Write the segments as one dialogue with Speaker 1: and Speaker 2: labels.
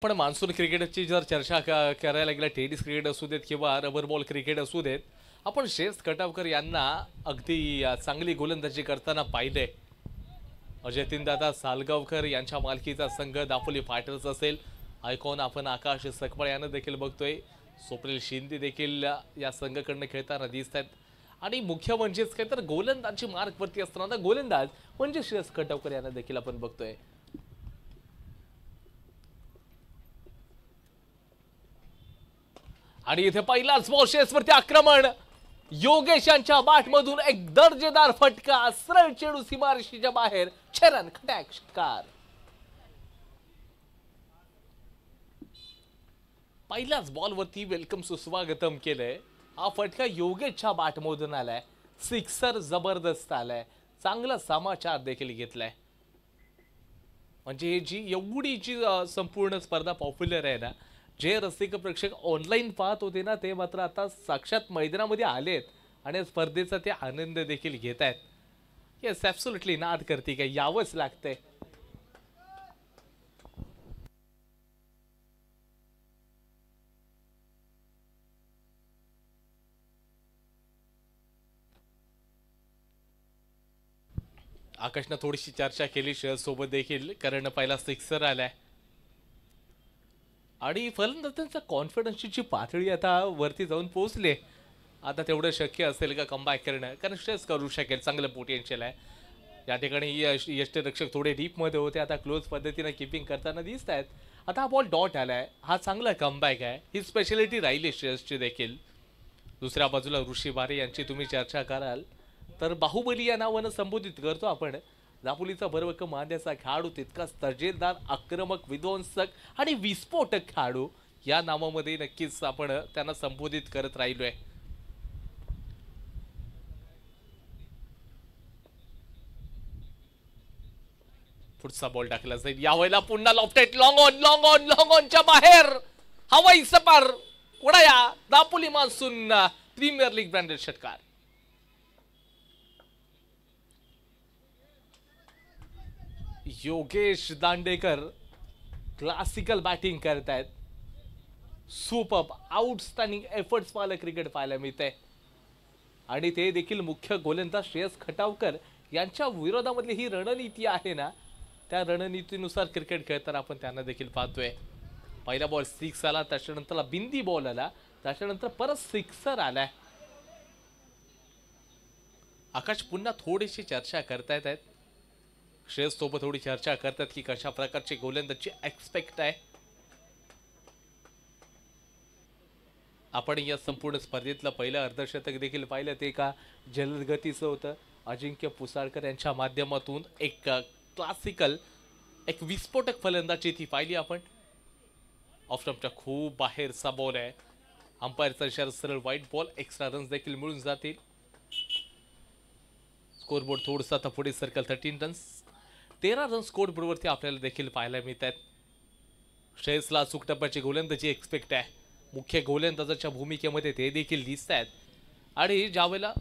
Speaker 1: पण मान्सून क्रिकेटची जर चर्चा करायला गेला टेनिस क्रिकेट असू देत किंवा रबर बॉल क्रिकेट असू देत आपण श्रेयस खटावकर यांना अगदी चांगली गोलंदाजी करताना पाहिले. अजयतीनदादा सालगावकर यांच्या मालकीचा संघ दापोली फायटर्स असेल, आयकॉन आपण आकाश सकपाळ यांना देखील बघतोय. स्वप्नील शिंदे देखील या संघाकडनं खेळताना दिसत आहेत. आणि मुख्य म्हणजेच काय तर गोलंदाजी मार्कवरती असताना गोलंदाज म्हणजे श्रेयस खटावकर यांना देखील आपण बघतोय. आणि इथे पहिलाच बॉल वरती आक्रमण. योगेश यांच्या बॅटमधून एक दर्जेदार फटका, सरळ चेंडू सीमारेषेच्या बाहेर, छरन खटाक षटकार. पहिल्याच बॉलवरती वेलकम सुस्वागतम केलंय. हा फटका योगेशच्या बॅटमधून आलाय, सिक्सर जबरदस्त आलाय, चांगला समाचार देखील घेतलाय. म्हणजे जी एवढी जी संपूर्ण स्पर्धा पॉप्युलर आहे ना, जे रसिक प्रेक्षक ऑनलाईन पाहत होते ना, ते मात्र आता साक्षात मैदानामध्ये आलेत आणि स्पर्धेचा ते आनंद देखील घेत आहेत. येस, ॲब्सोल्युटली नाद करते काय, यावंच लागतंय. आकाशनं थोडीशी चर्चा केली श्रेयस सोबत देखील, कारण पहिला सिक्सर आलाय आणि फलंदाजांचा कॉन्फिडन्सची पातळी आता वरती जाऊन पोहोचले. आता तेवढं शक्य असेल का कमबॅक करणं, कारण श्रेयस करू शकेल, चांगलं पोटेन्शियल आहे. या ठिकाणी यष्टीरक्षक थोडे डीपमध्ये होते, आता क्लोज पद्धतीने किपिंग करताना दिसत आहेत. आता हा बॉल डॉट आलाय, हा चांगला कमबॅक आहे, ही स्पेशालिटी राहिली श्रेयसची देखील. दुसऱ्या बाजूला ऋषी बारे यांची तुम्ही चर्चा कराल तर बाहुबली या नावानं संबोधित करतो आपण. दापोलीचा भरभक्कम मांद्याचा खेळाडू, तितकाच तर्जेदार, आक्रमक, विध्वंसक आणि विस्फोटक खेळाडू या नावामध्ये नक्कीच आपण त्यांना संबोधित करत राहिलोय. पुढचा बॉल टाकला जाईल, यावेळेला पुन्हा lofted, long on long on long ऑनच्या बाहेर, हवाई सपार उडाया. Dapoli monsoon premier league branded षटकार. योगेश दांडेकर क्लासिकल बॅटिंग करतायत. सुपर आउटस्टँडिंग एफर्ट्स पाहायला क्रिकेट पाहायला मिळते. आणि ते देखील मुख्य गोलंदाज श्रेयस खटावकर यांच्या विरोधामधली ही रणनीती आहे ना, त्या रणनीतीनुसार क्रिकेट खेळताना आपण त्यांना देखील पाहतोय. पहिला बॉल सिक्स आला, त्याच्यानंतर बिंदी बॉल आला, त्याच्यानंतर परत सिक्सर आलाय. आकाश पुन्हा थोडीशी चर्चा करतायत आहेत, श्रेयस सोबत थोडी चर्चा करतात की कशा प्रकारची गोलंदाजी एक्सपेक्ट आहे. आपण या संपूर्ण स्पर्धेतलं पहिलं अर्धशतक देखील पाहिलं, ते का जलद गतीचं होतं. अजिंक्य पुसाळकर यांच्या माध्यमातून एक क्लासिकल, एक विस्फोटक फलंदाजी ती पाहिली आपण. ऑफ स्टंपच्या खूप बाहेरचा बॉल आहे, अंपायरचा इशारा सरळ वाईट बॉल, एक्स्ट्रा रन्स देखील मिळून जातील. स्कोरबोर्ड थोडंसं आता पुढे सर्कल, 13 रन्स, 13 रन स्कोरबोर्डवरती आपल्याला देखील पाहायला मिळत आहेत. श्रेयसला अचूक टप्प्याची गोलंदाजी एक्सपेक्ट आहे, मुख्य गोलंदाजाच्या भूमिकेमध्ये ते देखील दिसत आहेत. आणि ज्यावेळेला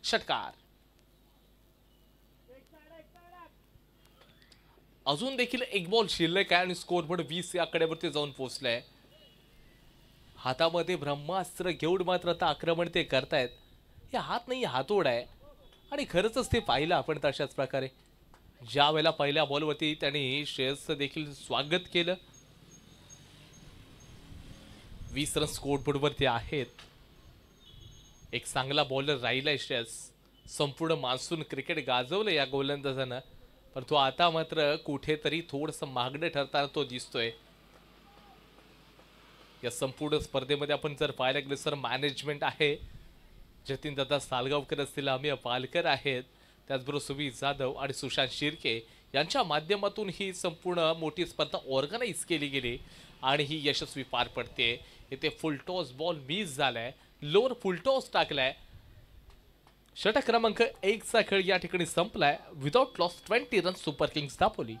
Speaker 1: षटकार, अजून देखील एक बॉल शिल्लक आहे आणि स्कोरबोर्ड 20 या आकड्यावरती जाऊन पोहोचलाय. हातामध्ये ब्रह्मास्त्र घेऊन मात्र आता आक्रमण ते करतायत. हे हात नाही, हातोड आहे. आणि खरंच ते पाहिलं आपण तशाच प्रकारे, ज्या वेळेला पहिल्या बॉलवरती त्यांनी श्रेयसचं देखील स्वागत केलं. 20 रन स्कोरबोर्डवरती आहेत. एक चांगला बॉलर राहिलाय श्रेयस, संपूर्ण मान्सून क्रिकेट गाजवलं या गोलंदाजानं, पण तो आता मात्र कुठेतरी थोडंसं मागणं ठरताना तो दिसतोय. या संपूर्ण स्पर्धेमध्ये आपण जर पाहायला गेलं तर मॅनेजमेंट आहे, जतीनदादा सालगावकर असतील, अमिय पालकर आहेत, त्याचबरोबर सुबीर जाधव आणि सुशांत शिर्के यांच्या माध्यमातून ही संपूर्ण मोठी स्पर्धा ऑर्गनाईज केली गेली आणि ही यशस्वी पार पडते. इथे फुलटॉस बॉल मिस झालाय, लोअर फुलटॉस टाकलाय. षटक क्रमांक 1 चा खेळ या ठिकाणी संपलाय. Without loss 20 run super kings Dapoli.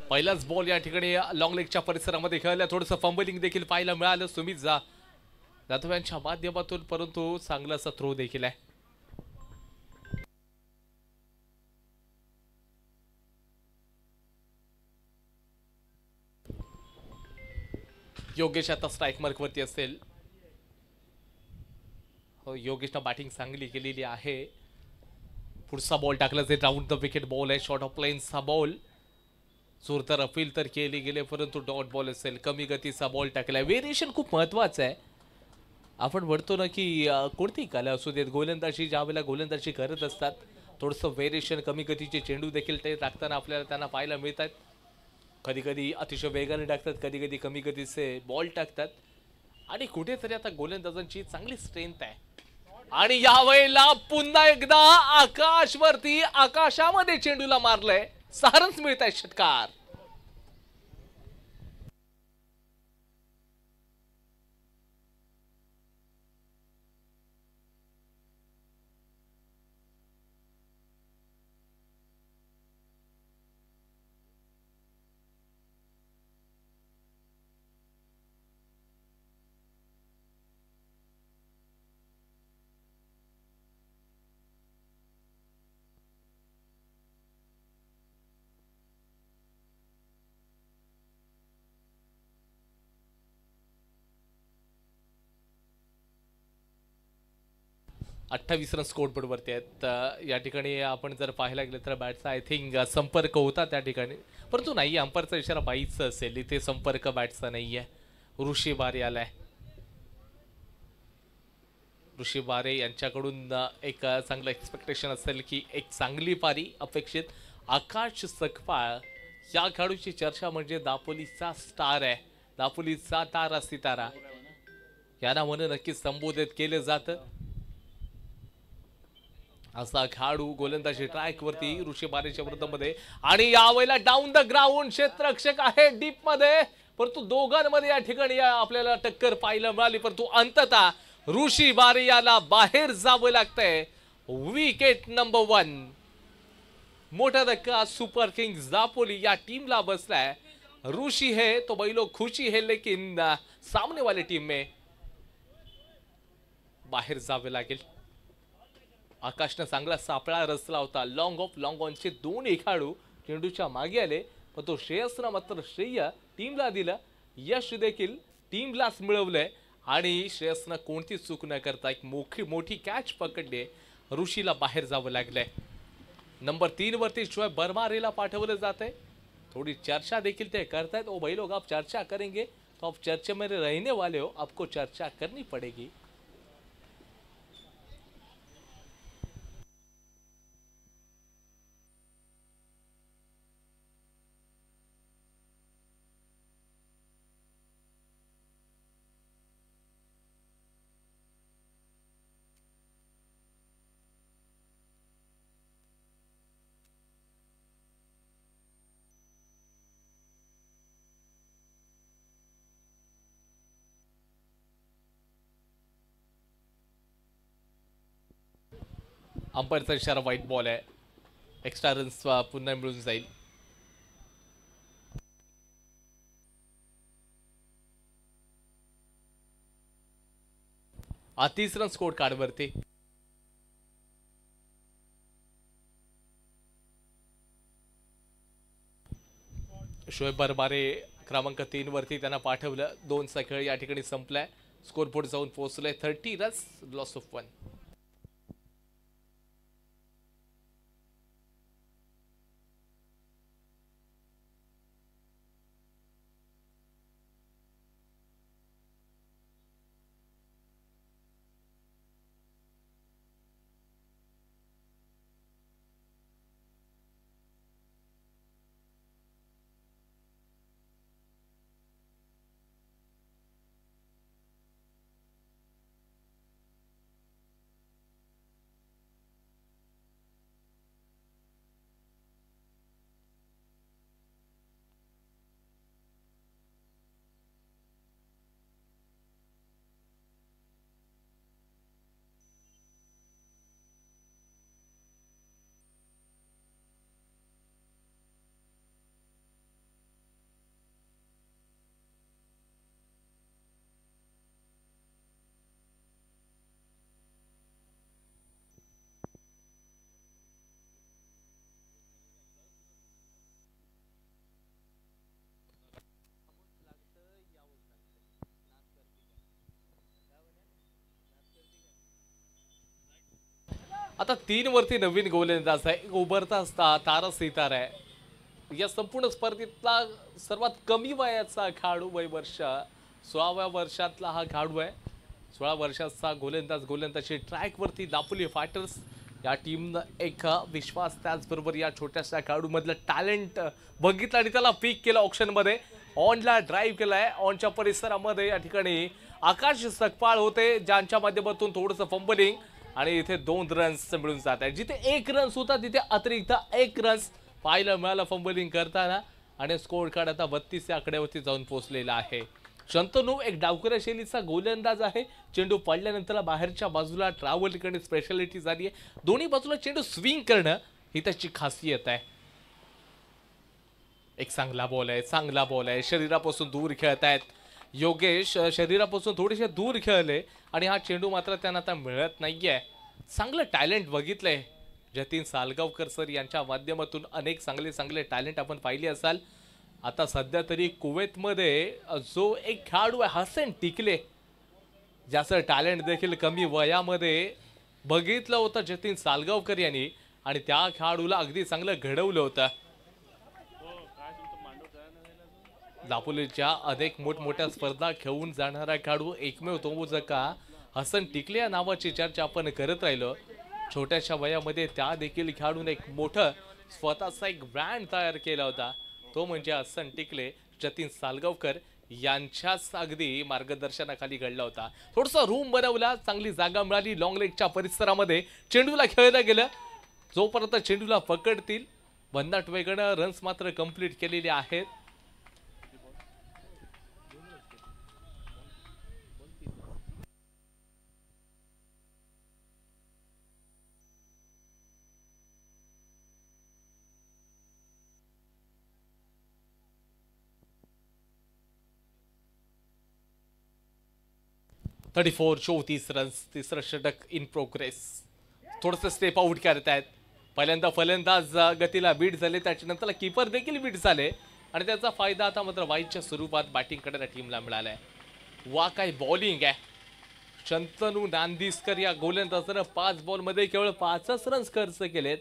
Speaker 1: पहिलाच बॉल या ठिकाणी लॉंग लेगच्या परिसरामध्ये खेळला, थोडंसं फंबलिंग देखील पाहायला मिळालं सुमित जाधव यांच्या माध्यमातून, परंतु चांगलासा थ्रो देखील आहे. योगेश आता स्ट्राईक मार्क वरती असेल. हो, योगेशनं बॅटिंग चांगली केलेली आहे. पुढचा बॉल टाकला जाईल, राऊंड द विकेट बॉल आहे, शॉर्ट ऑफ लाईनचा बॉल. जोरदार अपील तर केली गेले, परंतु डॉट बॉल असेल, कमी गतीचा बॉल टाकलाय. व्हेरिएशन खूप महत्वाचं आहे. आपण म्हणतो ना की कोणतीही कला असू देत, गोलंदाजी ज्या वेळेला गोलंदाजी करत असतात, थोडंसं व्हेरिएशन, कमी गतीचे चेंडू देखील ते टाकताना आपल्याला त्यांना पाहायला मिळतात. कधी कधी अतिशय वेगाने टाकतात, कधी कधी कमी गतीचे बॉल टाकतात. आणि कुठेतरी आता गोलंदाजांची चांगली स्ट्रेंथ आहे. आणि यावेळेला पुन्हा एकदा आकाशवरती, आकाशामध्ये चेंडूला मारलंय, 6 रन्स मिळत आहेत. षटकार. अठ्ठावीस रन स्कोर बोर्ड वरती आहेत. या ठिकाणी आपण जर पाहायला गेलं तर बॅटचा आय थिंक संपर्क होता त्या ठिकाणी, परंतु नाही, अंपायरचा इशारा बाईचा असेल, इथे संपर्क बॅटचा नाहीये. ऋषी बारे आलाय. ऋषी बारे यांच्याकडून एक चांगलं एक्सपेक्टेशन असेल की एक चांगली पारी अपेक्षित. आकाश सकपाळ या खेळाडूची चर्चा म्हणजे दापोलीचा स्टार आहे, दापोलीचा तारा सितारा या नावाने नक्कीच संबोधित केलं जातं. असा खेळाडू गोलंदाजी ट्रॅक वरती ऋषी बारेच्या विरुद्धमध्ये, आणि यावेळेला डाऊन द ग्राउंड क्षेत्ररक्षक आहे डीप मध्ये, परंतु दोघांमध्ये या ठिकाणी आपल्याला टक्कर पाहायला मिळाली, परंतु अंततः ऋषी बारे याला बाहेर जावं लागतंय. Wicket number 1. मोठा धक्का सुपर किंग्स दापोली या टीमला बसलाय. ऋषी है तो भाई लोग खुशी है, लेकिन सामने वाली टीम में बाहेर जावे लागेल. आकाशने चांगला सापळा रचला होता. लॉंग ऑफ लॉंग ऑनचे दोन खेळाडू चेंडूच्या मागे आले, पण तो श्रेयसनं मात्र श्रेय टीमला दिलं. यश देखील टीमलाच मिळवलंय, आणि श्रेयसनं कोणती चूक न करता एक मोठी कॅच पकडली. ऋषीला बाहेर जावं लागलंय. नंबर 3 वरती शोएब बरमारेला पाठवलं जातंय. थोड़ी चर्चा देखील ते करतायत. ओ भाई लोग, आप चर्चा करेंगे तो आप चर्चा में रहने वाले हो, आपको चर्चा करनी पड़ेगी. अंपायरचा इशारा व्हाईट बॉल आहे. एक्स्ट्रा रन्स पुन्हा मिळून जाईल. हा 30 रन स्कोर कार्ड वरती. शोएब बरमारे क्रमांक 3 वरती त्यांना पाठवलं. 2चा खेळ या ठिकाणी संपलाय. स्कोर बोर्ड जाऊन पोहोचले 30 रन्स, लॉस ऑफ 1. आता 3 वरती नवीन गोलंदाज आहे, एक उभरता तारा सितारा आहे. या संपूर्ण स्पर्धेतला सर्वात कमी वयाचा खेळाडू, वय वर्ष 16व्या वर्षातला हा खेळाडू आहे. 16 वर्षाचा गोलंदाजी ट्रॅकवरती दापोली फायटर्स या टीमनं एक विश्वास, त्याचबरोबर या छोट्याशा खेळाडूमधलं टॅलेंट बघितलं आणि त्याला पीक केलं ऑप्शनमध्ये. ऑनला ड्राईव्ह केलाय. ऑनच्या परिसरामध्ये या ठिकाणी आकाश सकपाळ होते, ज्यांच्या माध्यमातून थोडंसं फंबलिंग आणि इथे 2 रन्स मिळून जात आहे. जिथे 1 रन्स होता तिथे अतिरिक्त 1 रन्स पाहायला मिळाला फंबलिंग करताना आणि स्कोर कार्ड आता 32 या आकड्यावरती जाऊन पोहोचलेला आहे. शंतनू एक डावकऱ्या शैलीचा गोलंदाज आहे. चेंडू पडल्यानंतर बाहेरच्या बाजूला ट्रॅव्हल करणे स्पेशालिटी झाली आहे. दोन्ही बाजूला चेंडू स्विंग करणं ही त्याची खासियत आहे. एक चांगला बॉल आहे, शरीरापासून दूर खेळत आहेत. योगेश शरीरापासून थोडेसे दूर खेळले आणि हा चेंडू मात्र त्यांना आता मिळत नाहीये. चांगलं टॅलेंट बघितलंय जतीन सालगावकर सर यांच्या माध्यमातून. अनेक चांगले टॅलेंट आपण पाहिले असाल. आता सध्या तरी कुवेतमध्ये जो एक खेळाडू आहे हसन टिकले, ज्याचं टॅलेंट देखील कमी वयामध्ये बघितलं होतं जतीन सालगावकर यांनी आणि त्या खेळाडूला अगदी चांगलं घडवलं होतं. दापोलीच्या अनेक मोठमोठ्या स्पर्धा खेळून जाणारा खेळाडू एकमेव तो जका हसन टिकले या नावाची चर्चा आपण करत राहिलो. छोट्याशा वयामध्ये त्या देखील खेळाडूने एक मोठं स्वतःचा एक ब्रँड तयार केला होता. तो म्हणजे हसन टिकले जतीन सालगावकर यांच्याच अगदी मार्गदर्शनाखाली घडला होता. थोडंसं रूम बनवला, चांगली जागा मिळाली. लॉंग लेगच्या परिसरामध्ये चेंडूला खेळलं गेलं. जोपर्यंत चेंडूला पकडतील भन्नाट वेगळं रन्स मात्र कंप्लीट केलेले आहेत. 34 रन्स, तिसरं षटक इन प्रोग्रेस. थोडंसं स्टेप आउट करत आहेत. पहिल्यांदा फलंदाज गतीला बीट झाले, त्याच्यानंतर कीपर देखील बीट झाले आणि त्याचा फायदा आता मात्र वाईटच्या स्वरूपात बॅटिंग करणाऱ्या टीमला मिळालाय. वा काय बॉलिंग आहे. शंतनू नांदिस्कर या गोलंदाजानं 5 बॉलमध्ये केवळ 5च रन्स खर्च केलेत.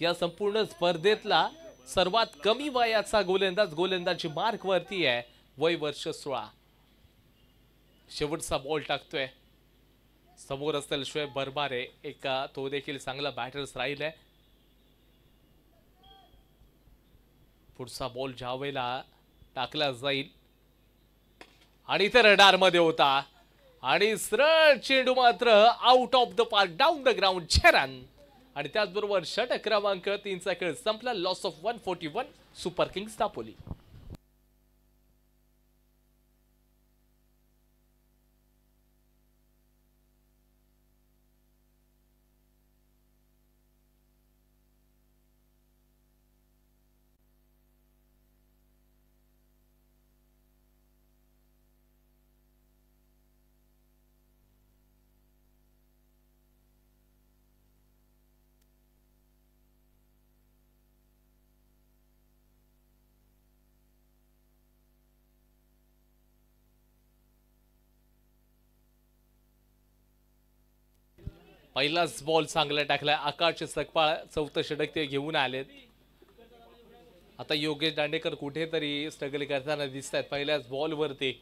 Speaker 1: या संपूर्ण स्पर्धेतला सर्वात कमी वयाचा गोलंदाजी मार्क वरती आहे, वय वर्ष 16. शेवटचा बॉल टाकतोय. समोर असेल शोएब बरबारे, एका तो देखील चांगला बॅटर्स राहिलाय. पुढचा बॉल ज्या वेळेला टाकला जाईल आणि इथे रडार मध्ये होता आणि सरळ चेंडू मात्र out of the park, down the ground, 6 run. आणि त्याचबरोबर षटक क्रमांक 3चा खेळ संपला. Loss of 141 super kings Dapoli. पहिलाच बॉल चांगला टाकलाय. आकाश सकपाळ 4थं षटक ते घेऊन आलेत. आता योगेश दांडेकर कुठेतरी स्ट्रगल करताना दिसत आहेत. पहिल्याच बॉलवरती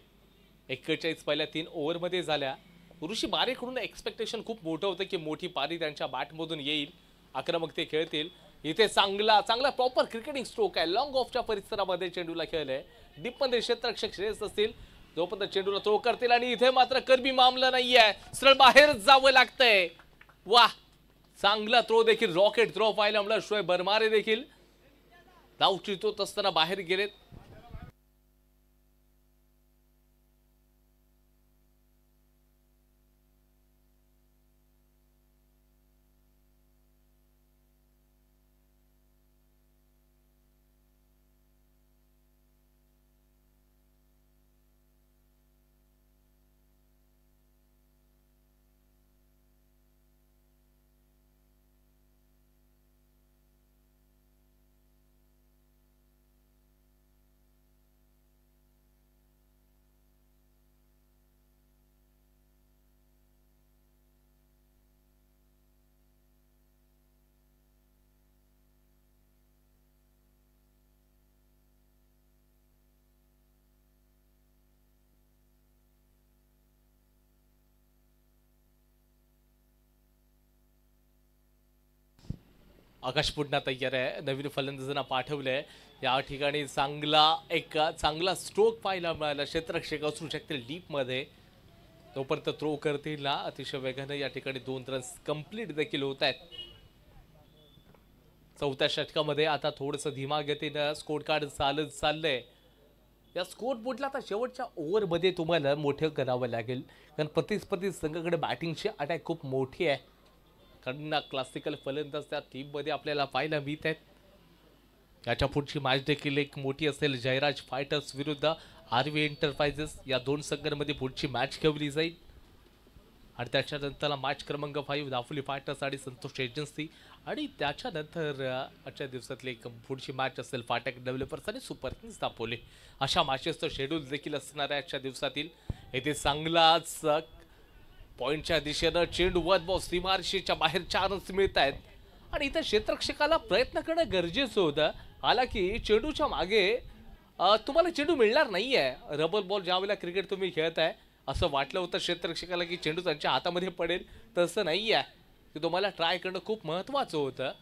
Speaker 1: 41 पहिल्या 3 ओव्हरमध्ये झाल्या. ऋषी बारेकडून एक्सपेक्टेशन खूप मोठं होतं की मोठी पारी त्यांच्या बॅटमधून येईल, आक्रमक ते खेळतील. इथे चांगला प्रॉपर क्रिकेटिंग स्ट्रोक आहे. लॉंग ऑफच्या परिसरामध्ये चेंडूला खेळलंय. डीपमध्ये क्षेत्ररक्षक श्रेयस असतील, जोपर्यंत चेंडूला थ्रो करतील आणि इथे मात्र करबी मामला नाहीये, सरळ बाहेर जावं लागतंय. वाह, चांगला थ्रो देखील, रॉकेट थ्रो पाहायला मिळाला. शोएब बरमारे देखील धाव चितवत असताना बाहेर गेलेत. आकाश पुन्हा तयार आहे, नवीन फलंदाजांना पाठवलंय. या ठिकाणी चांगला स्ट्रोक पाहायला मिळाला. क्षेत्ररक्षक असू शकतील डीपमध्ये, तोपर्यंत थ्रो करतील ना अतिशय वेगाने. या ठिकाणी 2 रन्स कंप्लीट देखील होत आहेत. चौथ्या षटकामध्ये आता थोडंसं धीमा गतीनं स्कोर कार्ड चाललंय. या स्कोर बोर्डला आता शेवटच्या ओव्हरमध्ये तुम्हाला मोठं करावं लागेल, कारण प्रतिस्पर्धी संघाकडे बॅटिंगची अटॅक खूप मोठी आहे. कारण क्लासिकल फलंदाज त्या टीममध्ये आपल्याला पाहायला मिळत आहेत. याच्या पुढची मॅच देखील एक मोठी असेल. जयराज फायटर्स विरुद्ध आरवी एंटरप्राइजेस या 2 संघांमध्ये पुढची मॅच खेळली जाईल. आणि त्याच्यानंतर मॅच क्रमांक 5 दापोली फायटर्स आणि संतोष एजन्सी. आणि त्याच्यानंतर आजच्या दिवसातली एक पुढची मॅच असेल फाटक डेव्हलपर्स आणि सुपर किंग्स दापोली. अशा मॅचेसचं शेड्यूल देखील असणार आहे आजच्या दिवसातील. येथे चांगलाच पॉईंटच्या दिशेनं चेंडू वन बॉल सीमारेषेच्या बाहेर 4 रन्स मिळत आहेत. आणि इथं क्षेत्ररक्षकाला प्रयत्न करणं गरजेचं होतं. हालाकी चेंडूच्या मागे तुम्हाला चेंडू मिळणार नाहीये. रबर बॉल ज्यावेळेला क्रिकेट तुम्ही खेळताय असं वाटलं होतं क्षेत्ररक्षकाला की चेंडू त्यांच्या हातामध्ये पडेल, तसं नाही आहे. की तुम्हाला ट्राय करणं खूप महत्त्वाचं होतं.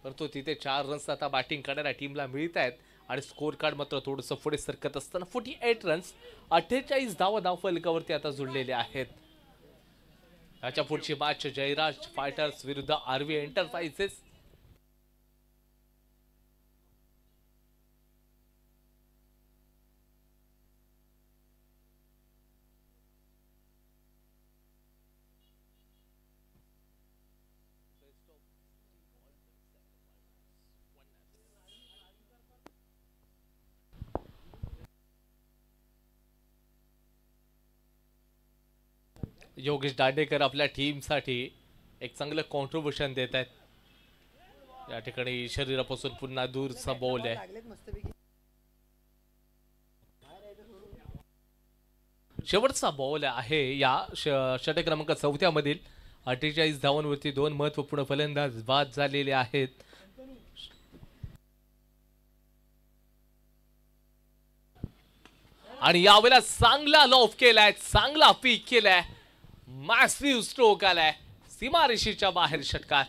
Speaker 1: परंतु तिथे 4 रन्स आता बॅटिंग करणाऱ्या टीमला मिळत आहेत. आणि स्कोर कार्ड मात्र थोडंसं पुढे सरकत असताना 48 रन्स 48 धावफलकावरती आता जुळलेले आहेत. याच्या पुढची मॅच जयराज फायटर्स विरुद्ध आरवी एंटरप्राइजेस. योगेश दांडेकर आपल्या टीमसाठी एक चांगलं कॉन्ट्रीब्युशन देत आहेत. या ठिकाणी शरीरापासून पुन्हा दूरचा बॉल आहे. शेवटचा बॉल आहे या षटक क्रमांक 4 मधील. 48 धावांवरती 2 महत्वपूर्ण फलंदाज बाद झालेले आहेत. आणि यावेळेला चांगला लॉफ केलाय, चांगला पीक केलाय, मॅसिव्ह स्ट्रोक आलाय सीमारेषेच्या बाहेर षटकार.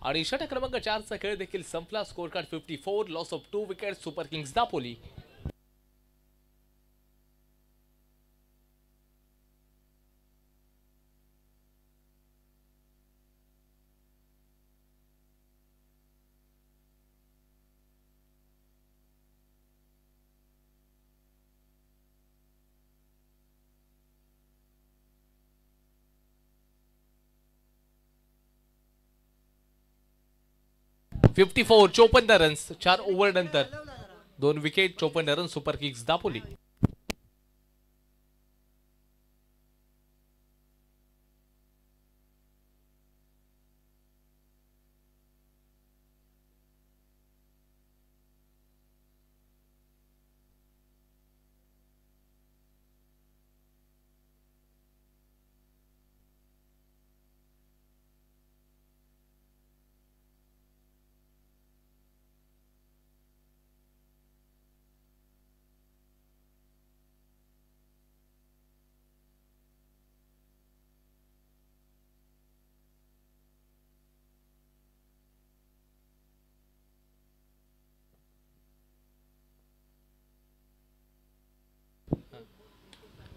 Speaker 1: आणि षटक क्रमांक 4चा खेळ देखील संपला. Score card 54, loss of 2 wicket, super kings Dapoli. Fifty 54 runs 4 over नंतर 2 wicket 54 run super kings Dapoli.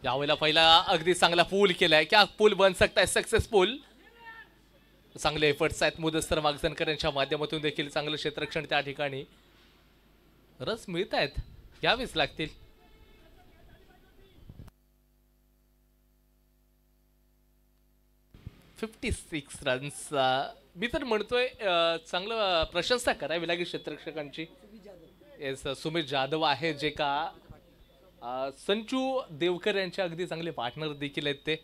Speaker 1: यावेळेला पहिला अगदी चांगला पूल केलाय. क्या पूल बन सकता है सक्सेसफुल. चांगले एफर्ट्स आहेत मुदस्तर मागजनकर यांच्या माध्यमातून देखील चांगलं क्षेत्ररक्षण त्या ठिकाणी. रस मिळत आहेत, घ्यावेच लागतील. $56 रन्स. मी तर म्हणतोय चांगलं प्रशंसा करावी लागेल क्षेत्ररक्षकांची. सुमित जाधव आहे जे का संचू देवकर यांचे अगदी चांगले पार्टनर देखील आहेत ते.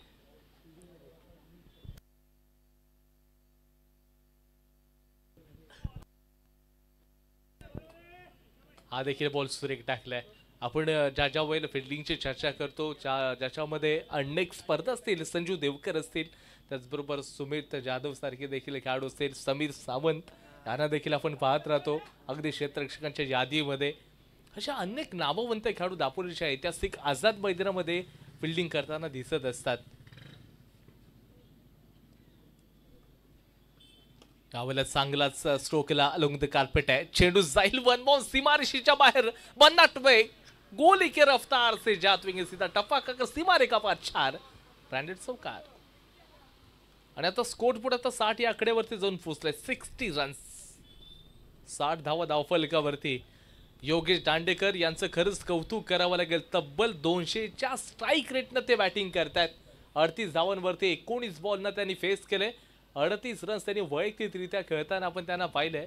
Speaker 1: हा देखील बॉल सुरेख टाकलाय. आपण ज्या वेळेला फिल्डिंगची चर्चा करतो ज्याच्यामध्ये अनेक स्पर्धा असतील, संजू देवकर असतील, त्याचबरोबर सुमित जाधव सारखे देखील खेळाडू असतील, समीर सावंत यांना देखील आपण पाहत राहतो अगदी क्षेत्ररक्षकांच्या यादीमध्ये. अशा अनेक नामवंत खेळाडू दापोलीच्या ऐतिहासिक आझाद मैदानामध्ये फिल्डिंग करताना दिसत असतात. यावेळेला चांगलाच स्ट्रोकला अलोंग द कार्पेट आहे. चेंडू जाईल वन बाउंड सीमारेषेच्या बाहेर. बन्नाट वे गोली की रफ्तार से जात सीधा टप्पा का सीमारे का पार 4 ब्रँडेड चौकार. आणि आता स्कोर पुढे आता 60 या आकड्यावरती जाऊन पोहोचलाय. 60 रन्स 60 धावा धावफलकावरती. योगेश दांडेकर यांचं खरंच कौतुक करावं लागेल. तब्बल 200च्या स्ट्राईक रेटनं ते बॅटिंग करतायत. 38 धावांवरती 19 बॉलनं त्यांनी फेस केले. 38 रन्स त्यांनी वैयक्तिकरित्या खेळताना आपण त्यांना पाहिलंय.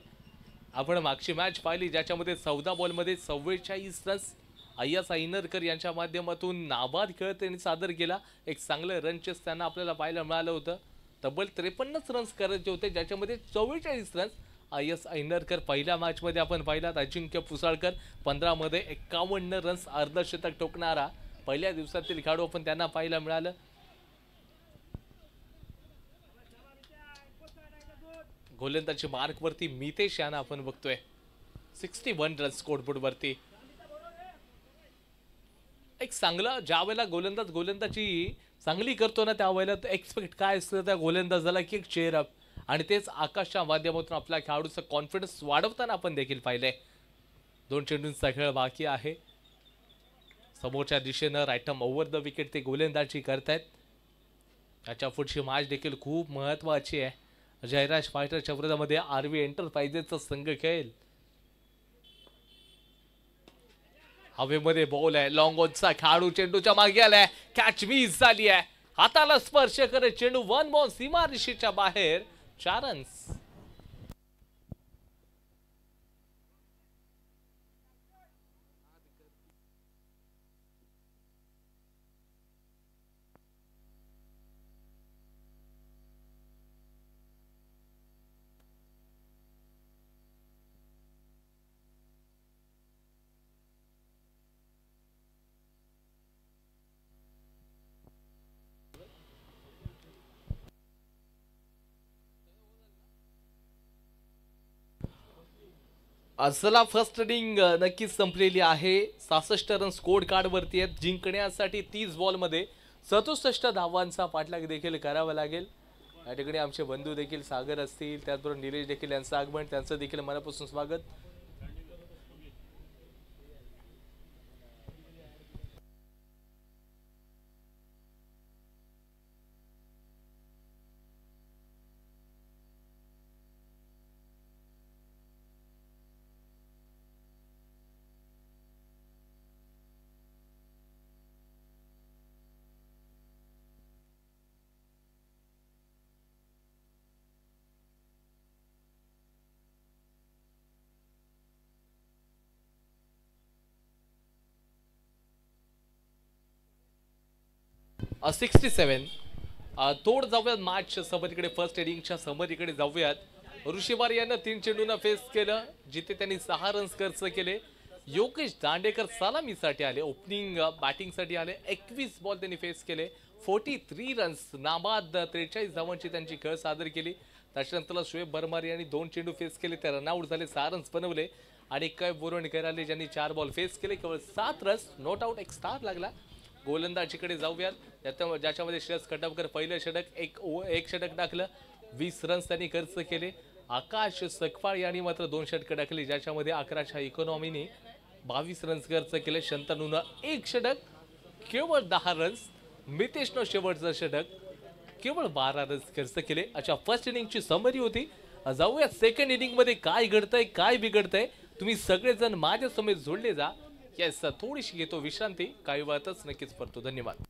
Speaker 1: आपण मागची मॅच पाहिली ज्याच्यामध्ये 14 बॉलमध्ये 44 रन्स अय्यास ऐनरकर यांच्या माध्यमातून नाबाद खेळ त्यांनी सादर केला. एक चांगलं रन चेस त्यांना आपल्याला पाहायला मिळालं होतं. तब्बल 53 रन्स करायचे होते ज्याच्यामध्ये 44 रन्स अय्यास ऐनरकर पहिल्या मॅचमध्ये आपण पाहिलात. अजिंक्य पुसाळकर 15 मध्ये 51 रन्स अर्धशतक ठोकणारा पहिल्या दिवसातील खेळाडू आपण त्यांना पाहायला मिळालं. गोलंदाजी मार्क वरती मितेश यांना आपण बघतोय. 61 रन स्कोरबोर्ड वरती. एक चांगला ज्या वेळेला गोलंदाजी चांगली करतो ना त्यावेळेला एक्सपेक्ट काय असतं त्या गोलंदाजाला की एक चेअर अप. आणि तेच आकाशच्या माध्यमातून आपल्या खेळाडूचा कॉन्फिडन्स वाढवताना आपण देखील पाहिलंय. 2 चेंडूंचा खेळ बाकी आहे. समोरच्या दिशेनं रायटम ओव्हर द विकेट ते गोलंदाजी करतायत. त्याच्या पुढची मॅच देखील खूप महत्वाची आहे. जयराज फायटरच्या विरोधामध्ये आरवी एंटरप्राइजेसचा संघ खेळेल. हवेमध्ये बॉल आहे. लॉंग ऑनचा खेळाडू चेंडूच्या मागे आलाय. कॅच मिस झाली आहे. हाताला स्पर्श करत चेंडू वन बॉल सीमारेषेच्या बाहेर. 4 रन्स. चला फर्स्ट इनिंग नक्कीच संपलेली आहे. 66 रन स्कोर कार्ड वरती आहेत. जिंकण्यासाठी 30 बॉलमध्ये 67 धावांचा पाठलाग देखील करावा लागेल. या ठिकाणी आमचे बंधू देखील सागर असतील त्याचबरोबर निलेश देखील यांचं आगमन त्यांचं देखील मनापासून स्वागत. अ 67 तोड जाऊयात मॅच समोरीकडे. फर्स्ट इनिंगच्या समोरीकडे जाऊयात. ऋषिवार यांना 3 चेंडूंना फेस केलं जिथे त्यांनी 6 रन्स खर्च केले. योगेश दांडेकर सलामीसाठी आले. ओपनिंग बॅटिंगसाठी आले. 21 बॉल त्यांनी फेस केले. 43 रन्स नाबाद 43 धावांची त्यांची खेळ सादर केली. त्याच्यानंतर शोएब बर्मार यांनी 2 चेंडू फेस केले. ते रनआउट झाले. 6 रन्स बनवले. आणि काय बोरवणकर आले ज्यांनी 4 बॉल फेस केले. केवळ 7 रन्स. Not out. एक स्टार लागला. गोलंदाजीकडे जाऊयात. ज्याच्यामध्ये श्रेयस खटावकर पहिलं षटक एक षटक टाकलं. 20 रन्स त्यांनी खर्च केले. आकाश सकपाळ यांनी मात्र 2 षटक टाकली ज्याच्यामध्ये 11च्या इकॉनॉमीने 22 रन्स खर्च केले. शंतनूनं 1 षटक केवळ 10 रन्स. मितेशनं शेवटचं षटक केवळ 12 रन्स खर्च केले. अच्छा फर्स्ट इनिंगची समरी होती. जाऊयात सेकंड इनिंग मध्ये काय घडतंय काय बिघडतंय. तुम्ही सगळेजण माझ्या समेत जोडले जा. येस थोडीशी घेतो विश्रांती. काही वेळातच नक्कीच परतो. धन्यवाद.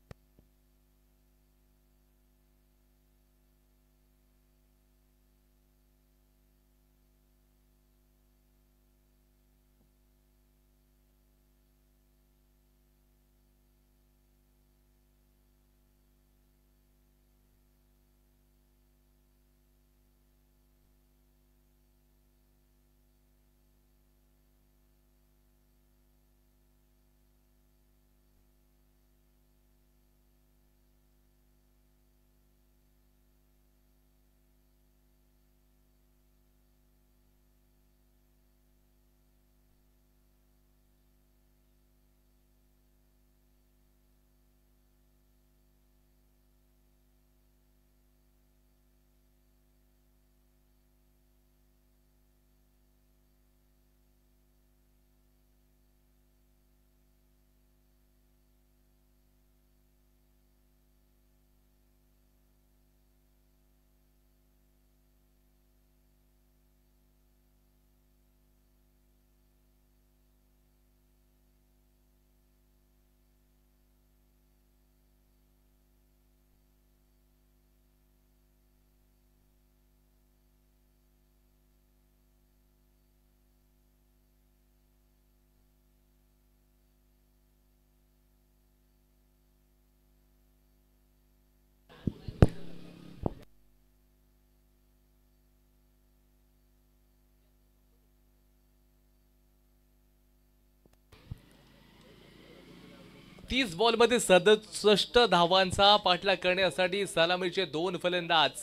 Speaker 1: 30 बॉलमध्ये 67 धावांचा पाठलाग करण्यासाठी सलामीचे 2 फलंदाज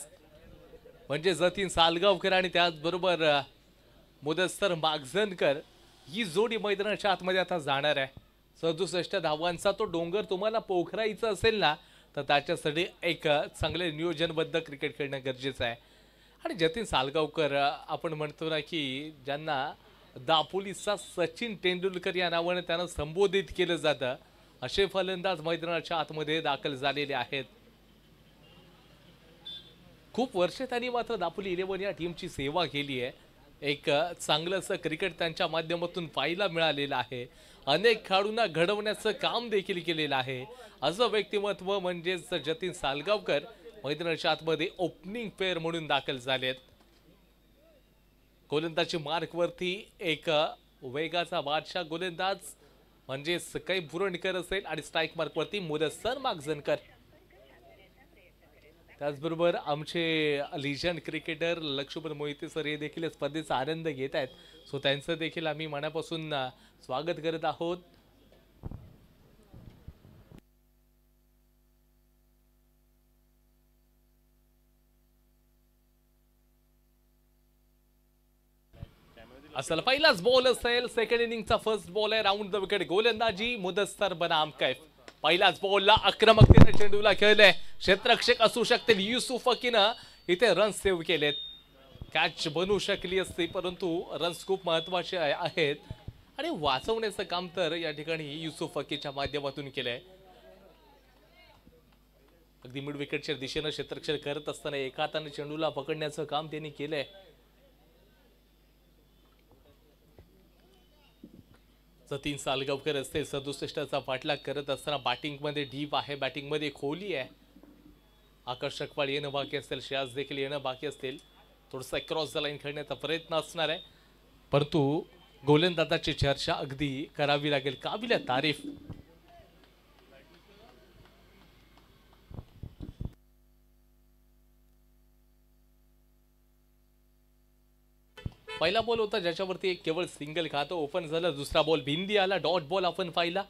Speaker 1: म्हणजे जतीन सालगावकर आणि त्याचबरोबर मुदस्सर मागजनकर ही जोडी मैदानाच्या आतमध्ये आता जाणार आहे. 67 धावांचा तो डोंगर तुम्हाला पोखरायचा असेल ना तर त्याच्यासाठी एक चांगले नियोजनबद्ध क्रिकेट खेळणं गरजेचं आहे. आणि जतीन सालगावकर आपण म्हणतो ना की ज्यांना दापोलीचा सचिन तेंडुलकर या नावाने त्यांना संबोधित केलं जातं असे फलंदाज मैदानाच्या आतमध्ये दाखल झालेले आहेत. खूप वर्ष त्यांनी मात्र दापोली 11 या टीमची सेवा केली आहे. एक चांगलं असं क्रिकेट त्यांच्या माध्यमातून पाहायला मिळालेलं आहे. अनेक खेळाडूंना घडवण्याचं काम देखील केलेलं आहे. असं व्यक्तिमत्व म्हणजेच जतीन सालगावकर मैदानाच्या आतमध्ये ओपनिंग पेअर म्हणून दाखल झालेत. गोलंदाजी मार्कवरती एक वेगाचा बादशाह गोलंदाज म्हणजेच काही बुरणकर असेल आणि स्ट्राईक मार्कवरती मुदस्सर मागजनकर. त्याचबरोबर आमचे legend cricketer Laxman Mohite sir हे देखील स्पर्धेचा आनंद घेत आहेत. सो त्यांचं देखील आम्ही मनापासून स्वागत करत आहोत. असल पहिलाच बॉल असेल. सेकंड इनिंगचा फर्स्ट बॉल आहे. राऊंड द विकेट गोलंदाजी मुदस्सर बनाम कैफ. पहिल्याच बॉलला आक्रमकतेने चेंडूला खेळले. क्षेत्ररक्षक असू शकतील युसुफ फकीनं इथे रन्स सेव्ह केलेत. कॅच बनू शकली असती परंतु रन्स खूप महत्वाचे आहेत आणि वाचवण्याचं काम तर या ठिकाणी युसुफ फकीच्या माध्यमातून केलंय. अगदी मिड विकेटच्या दिशेने क्षेत्ररक्षण करत असताना एका हाताने चेंडूला पकडण्याचं काम त्यांनी केलंय. जतीन सालगावकर असते 67चा पाठलाग करत असताना बॅटिंग मध्ये डीप आहे. बॅटिंग मध्ये खोली आहे. आकाश रखवाल येणं बाकी असेल. श्रेयस देखील येणं बाकी असतील. थोडंसं क्रॉस द लाईन खेळण्याचा प्रयत्न असणार आहे परंतु गोलंदाजाची चर्चा अगदी करावी लागेल. काबिल तारीफ. पहिला बॉल होता ज्याच्यावरती एक केवळ सिंगल खातं ओपन झालं. दुसरा बॉल भिंदी आला. डॉट बॉल आपण पाहिला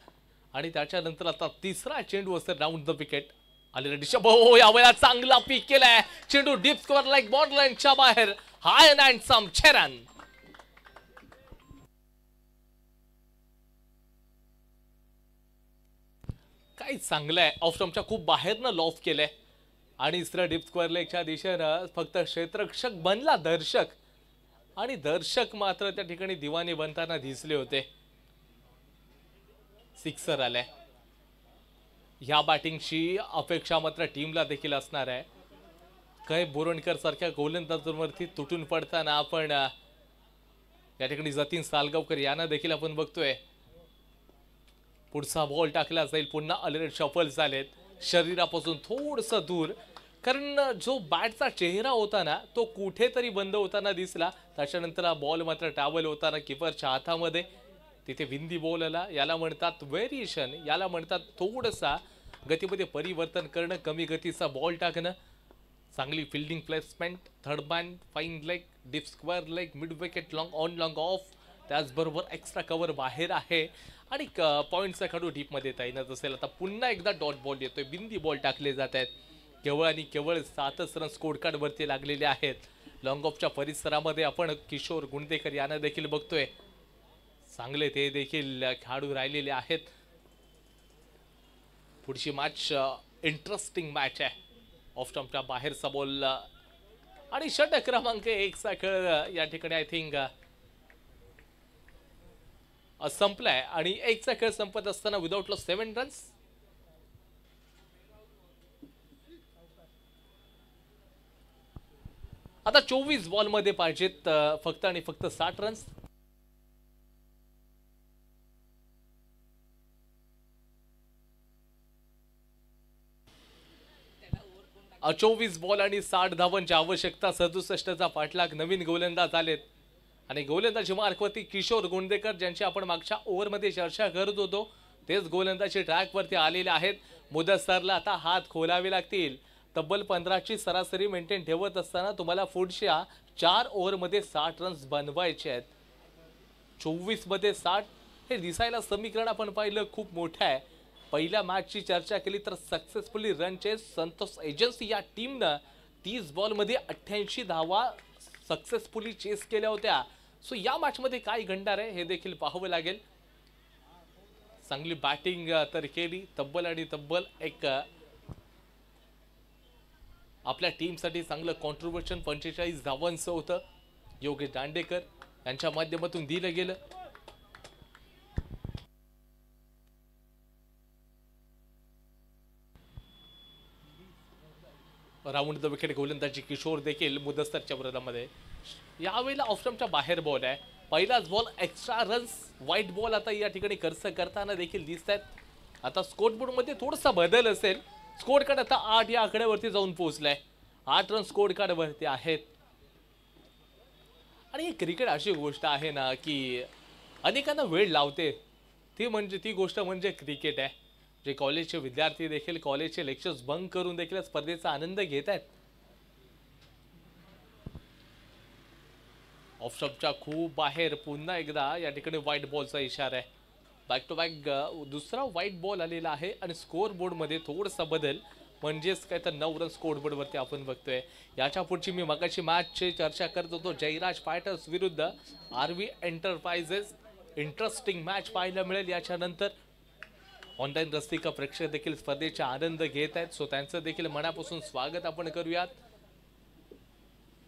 Speaker 1: आणि त्याच्यानंतर आता तिसरा चेंडू असेल राऊंड द विकेट आलेला डिशब. हो यावेळेला चांगला पीक केलाय. चेंडू डीप स्क्वेअर लाईक बॉर्डर लाईनच्या बाहेर. हाय अँड सम 6 रन. काही चांगलं आहे. ऑफ स्टंपच्या खूप बाहेरनं लॉफ केलंय आणि इस्रा डीप स्क्वेअर लाईकच्या दिशेनं फक्त क्षेत्ररक्षक बनला दर्शक आणि दर्शक मात्र त्या ठिकाणी दिवाने बनताना दिसले होते. सिक्सर आलाय. ह्या बॅटिंगची अपेक्षा मात्र टीमला देखील असणार आहे. काय बोरणकर सारख्या गोलंदाजांवरती तुटून पडताना आपण या ठिकाणी जतीन सालगावकर यांना देखील आपण बघतोय. पुढचा बॉल टाकला जाईल. पुन्हा अलरेड शफल झालेत. शरीरापासून थोडंसं दूर कारण जो बॅटचा चेहरा होता ना तो कुठेतरी बंद होताना दिसला. त्याच्यानंतर हा बॉल मात्र टॅवल होताना किपरच्या हातामध्ये तिथे विंदी बॉल आला. याला म्हणतात व्हेरिएशन. याला म्हणतात थोडंसा गतीमध्ये परिवर्तन करणं. कमी गतीचा बॉल टाकणं. चांगली fielding placement. Third man fine leg deep square leg mid wicket long on long of. त्याचबरोबर एक्स्ट्रा कव्हर बाहेर आहे आणि पॉईंटचा खेळाडू डीपमध्ये येता येणार असेल. आता पुन्हा एकदा डॉट बॉल येतोय. बिंदी बॉल टाकले जात आहेत. केवळ आणि केवळ 7च रन स्कोर कार्ड वरती लागलेले आहेत. लॉंग ऑफच्या परिसरामध्ये आपण किशोर गुंडेकर यांना देखील बघतोय. चांगले ते देखील खेळाडू राहिलेले आहेत. पुढची मॅच इंटरेस्टिंग मॅच आहे. ऑफ स्टंपच्या बाहेरचा बॉल आणि षटक क्रमांक 1 चा खेळ या ठिकाणी आय थिंक संपलाय आणि 1 चा खेळ संपत असताना विदाउट लॉस 7 रन्स. आता 24 बॉल मध्ये पाहिजेत फक्त आणि फक्त 60 रन्स. आ 24 बॉल आणि 60 धावांची आवश्यकता. 67चा पाठलाग. नवीन गोलंदाज आलेत आणि गोलंदाजी मार्कवरती किशोर गुंडेकर ज्यांची आपण मागच्या ओव्हरमध्ये चर्चा करत होतो तेच गोलंदाजी ट्रॅकवरती आलेले आहेत. मुदस्सरला आता हात खोलावे लागतील. तब्बल 15ची सरासरी मेंटेन ठेवत असताना तुम्हाला पुढच्या 4 ओव्हरमध्ये 60 रन्स बनवायचे आहेत. 24 मध्ये 60 हे दिसायला समीकरण आपण पाहिलं खूप मोठं आहे पहिल्या मॅचची चर्चा केली तर successfully run chase Santosh agency या टीमनं 30 बॉलमध्ये 88 धावा सक्सेसफुली चेस केल्या होत्या. सो या मॅचमध्ये काय घडणार आहे हे देखील पाहावं लागेल. चांगली बॅटिंग तर केली, तब्बल आणि तब्बल एक आपल्या टीमसाठी चांगलं कॉन्ट्रीब्युशन 45 धावांचं होतं. योगेश दांडेकर यांच्या माध्यमातून दिलं गेलं. राऊंड द विकेट गोलंदाजी किशोर देखील मुदस्तरच्या विरोधामध्ये. यावेळेला ऑफस्टंपच्या बाहेर बॉल आहे. पहिलाच ball extra runs white ball आता या ठिकाणी खर्च करताना देखील दिसत आहेत. आता स्कोर बोर्डमध्ये थोडासा बदल असेल. स्कोर कार्ड आता 8 या आकड्यावरती जाऊन पोहोचलाय. 8 रन स्कोर कार्डवरती आहेत. आणि क्रिकेट अशी गोष्ट आहे ना की अनेकांना वेळ लावते. ती गोष्ट म्हणजे क्रिकेट आहे. जे कॉलेजचे विद्यार्थी देखील कॉलेजचे लेक्चर्स बंक करून देखील स्पर्धेचा आनंद घेत आहेत. ऑफस्टंपच्या खूप बाहेर पुन्हा एकदा या ठिकाणी व्हाईट बॉलचा इशारा आहे. बॅक टू बॅक दुसरा व्हाईट बॉल आलेला आहे आणि स्कोर बोर्डमध्ये थोडासा बदल म्हणजेच काय तर 9 रन स्कोर बोर्डवरती आपण बघतोय. याच्या पुढची मी मगाची मॅचची चर्चा करत होतो जयराज फायटर्स विरुद्ध आरवी एंटरप्राइजेस. इंटरेस्टिंग मॅच पाहायला मिळेल याच्यानंतर. ऑनलाईन रसिका प्रेक्षक देखील स्पर्धेचा आनंद घेत आहेत. सो त्यांचं देखील मनापासून स्वागत आपण करूयात.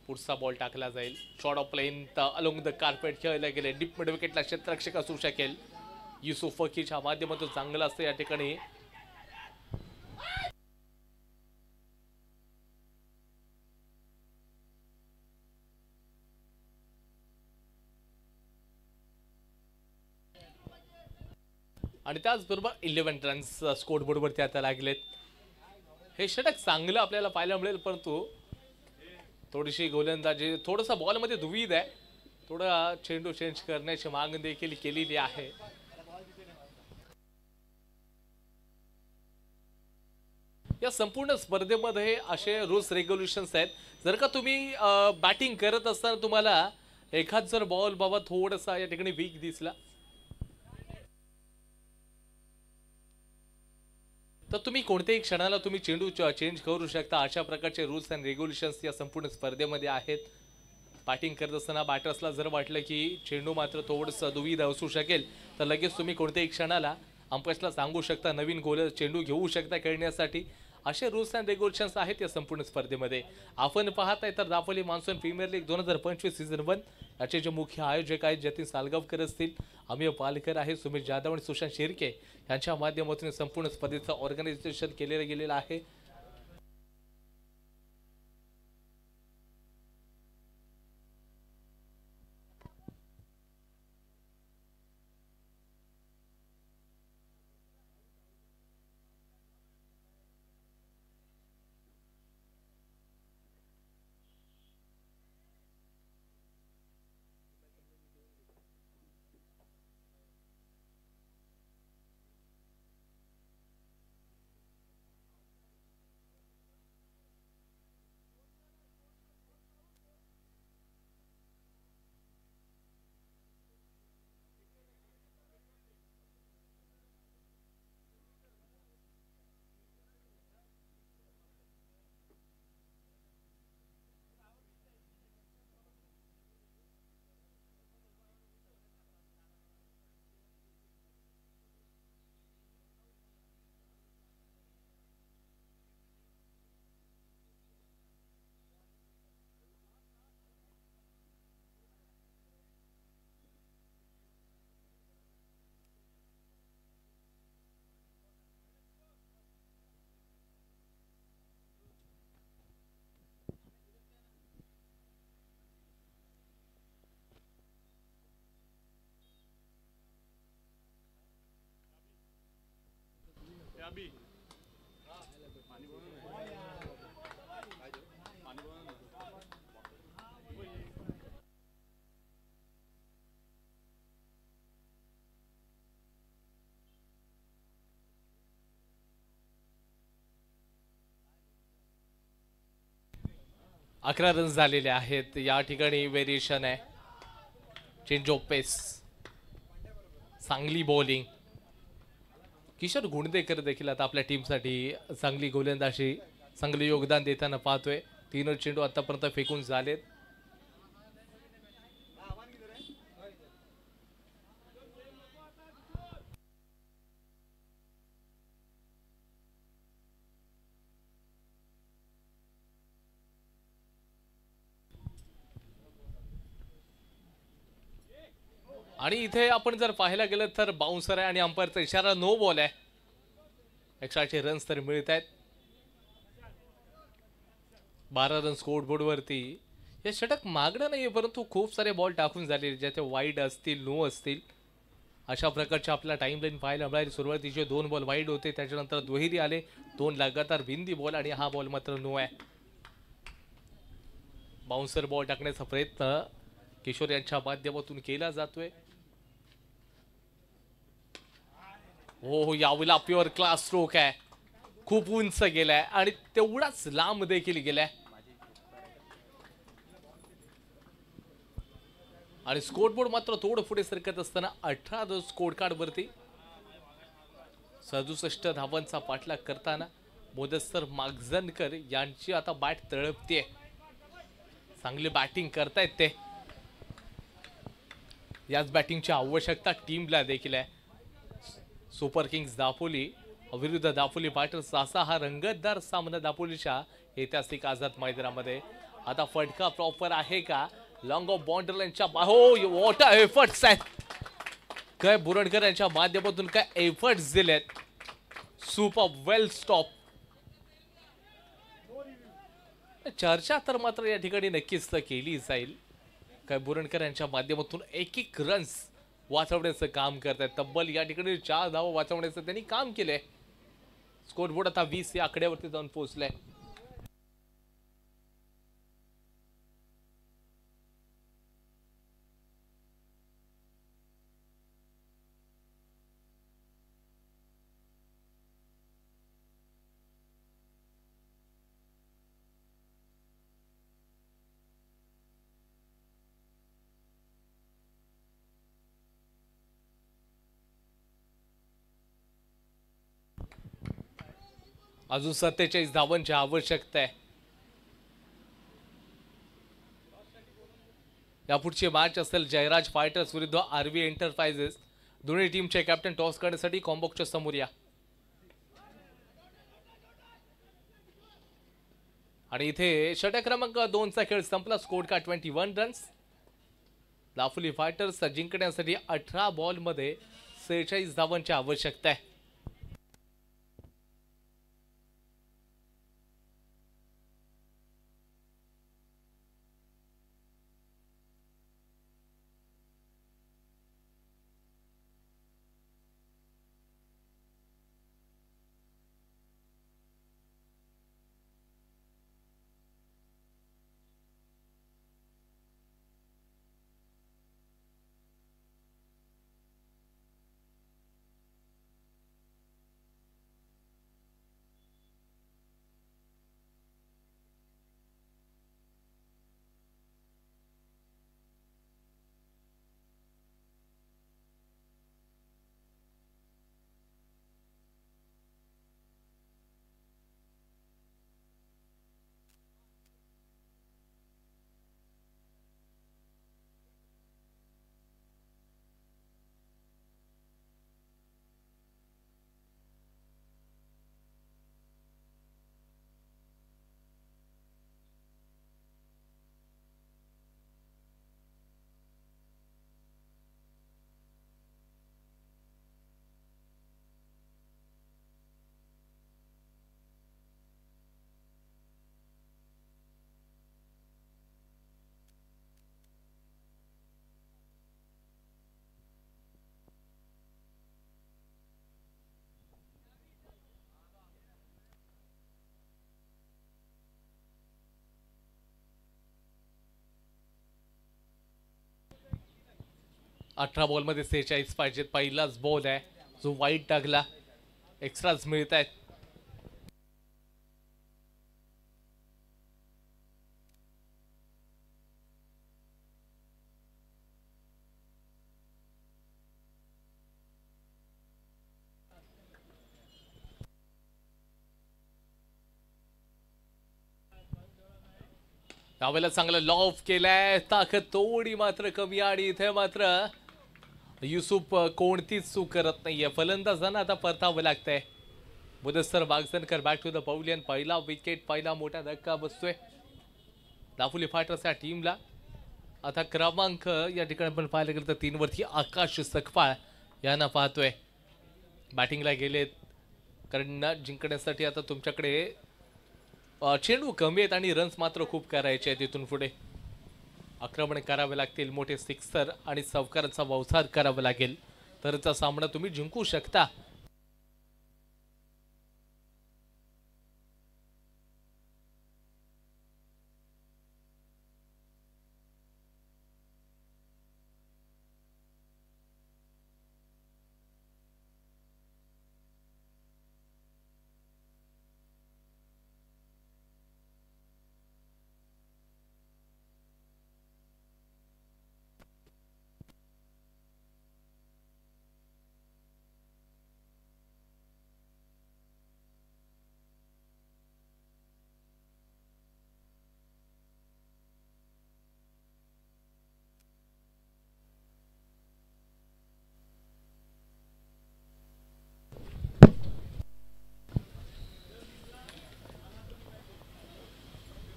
Speaker 1: पुढचा बॉल टाकला जाईल. Short of length along the carpet खेळला गेले. डीप मिड विकेटला क्षेत्ररक्षक असू शकेल. युसुफ फकीच्या माध्यमातून चांगलं असतं या ठिकाणी. आणि त्याचबरोबर 11 रन्स स्कोर बोर्डवरती आता लागलेत. हे षटक चांगलं आपल्याला पाहायला मिळेल, परंतु थोडीशी गोलंदाजी थोडासा बॉलमध्ये दुविधा आहे. थोडा चेंडू चेंज करण्याची मागणी देखील केलेली आहे. या संपूर्ण स्पर्धेमध्ये असे रूल्स रेग्युलेशन्स आहेत. जर का तुम्ही बॅटिंग करत असताना तुम्हाला एखाद जर बॉल बाबा थोडासा या ठिकाणी वीक दिसला तर तुम्ही कोणत्याही क्षणाला तुम्ही चेंडू चेंज करू शकता. अशा प्रकारचे रूल्स अँड रेग्युलेशन्स या संपूर्ण स्पर्धेमध्ये आहेत. बॅटिंग करत असताना बॅटर्सला जर वाटलं की चेंडू मात्र थोडंसं दुविधा असू शकेल तर लगेच तुम्ही कोणत्याही क्षणाला अंपायर्सला सांगू शकता, नवीन चेंडू घेऊ शकता खेळण्यासाठी. असे रूल्स अँड रेग्युलेशन्स आहेत या संपूर्ण स्पर्धेमध्ये. आपण पाहताय तर Dapoli monsoon premier league 2025 season 1 याचे जे मुख्य आयोजक आहेत जतीन सालगावकर असतील, अमिय पालकर आहे, सुमित जाधव आणि सुशांत शिर्के यांच्या माध्यमातून संपूर्ण स्पर्धेचं ऑर्गनायझेशन केलेलं गेलेलं आहे.
Speaker 2: अभी
Speaker 1: 11 रन्स झालेले आहेत. या ठिकाणी व्हेरिएशन आहे. चेंज ऑफ पेस, चांगली बॉलिंग. किशोर गुणदेकर देखील आता आपल्या टीमसाठी चांगली गोलंदाजी चांगले योगदान देताना पाहतोय. 3 चेंडू आतापर्यंत फेकून झालेत. आणि इथे आपण जर पाहायला गेलं तर बाउन्सर आहे आणि अंपायरचा इशारा नो बॉल आहे. एक्स्ट्राचे रन्स तर मिळत आहेत. 12 रन स्कोर बोर्ड वरती. हे षटक मागणं नाहीये परंतु खूप सारे बॉल टाकून झाले ज्याचे वाईड असतील नो असतील अशा प्रकारच्या आपल्या टाइम लाईन पाहायला मिळाली. सुरुवातीचे 2 बॉल वाईड होते त्याच्यानंतर दुहेरी आले 2 लगातार बिंदी बॉल आणि हा बॉल मात्र नो आहे. बाउन्सर बॉल टाकण्याचा प्रयत्न किशोर यांच्या माध्यमातून केला जातोय. हो यावेळेला प्युअर क्लास स्ट्रोक आहे. खूप उंच गेलाय आणि तेवढाच लांब देखील गेलाय. आणि स्कोर बोर्ड मात्र थोडं पुढे सरकत असताना 18 स्कोर कार्ड वरती 67 धावांचा पाठलाग करताना मोदस्तर मागजनकर यांची आता बॅट तळपते. चांगली बॅटिंग करतायत ते. याच बॅटिंगची आवश्यकता टीमला देखील आहे. सुपर किंग्स दापोली विरुद्ध दापोली फायटर्स असा हा रंगतदार सामना दापोलीच्या ऐतिहासिक आझाद मैदानामध्ये. आता फटका प्रॉपर आहे का? लॉंग ऑफ बाउंड्री लाईनच्या हो व्हॉट एफर्ट्स आहेत. काय बुरडकर यांच्या माध्यमातून काय एफर्ट्स दिलेत. सुपर वेल स्टॉप. चर्चा तर मात्र या ठिकाणी नक्कीच केली जाईल. काय बुरणकर यांच्या माध्यमातून एक रन्स वाचवण्याचं काम करतायत. तब्बल या ठिकाणी 4 धावा वाचवण्याचं त्यांनी काम केलंय. स्कोर बोर्ड आता 20 या आकड्यावरती जाऊन पोहोचलाय. अजून 47 धावांची आवश्यकता आहे. यापुढची मॅच असेल जयराज फायटर्स विरुद्ध आरवी एंटरप्राइजेस. दोन्ही टीमचे कॅप्टन टॉस करण्यासाठी कॉम्बॉक्सच्या समोर या. आणि इथे षटक क्रमांक 2 चा खेळ संपला. स्कोर का 21 रन्स. दापोली फायटर्स जिंकण्यासाठी 18 बॉल मध्ये 46 धावांची आवश्यकता आहे. अठरा बॉल मध्ये 46 पाहिजेत. पहिलाच बॉल आहे जो वाईट टाकला. एक्स्ट्राच मिळत आहेत. यावेळेला चांगला लॉफ केलाय, ताकद थोडी मात्र कमी आणि इथे मात्र युसुफ कोणतीच चूक करत नाहीये. फलंदाजांना आता परतावं लागतंय. Mudassar Wagsankar back to the pavilion. पहिला विकेट, पहिला मोठा धक्का बसतोय दापोली फायटर्सच्या टीमला. आता क्रमांक या ठिकाणी आपण पाहायला गेलं तर 3 वरती आकाश सकपाळ यांना पाहतोय. बॅटिंगला गेलेत कारण जिंकण्यासाठी आता तुमच्याकडे चेंडू कमी आहेत आणि रन्स मात्र खूप करायचे आहेत. इथून पुढे आक्रमण करावे लागतील, मोठे सिक्सर आणि चौकारांचा व्यवसाय करावा लागेल तरचा सामना तुम्ही जिंकू शकता.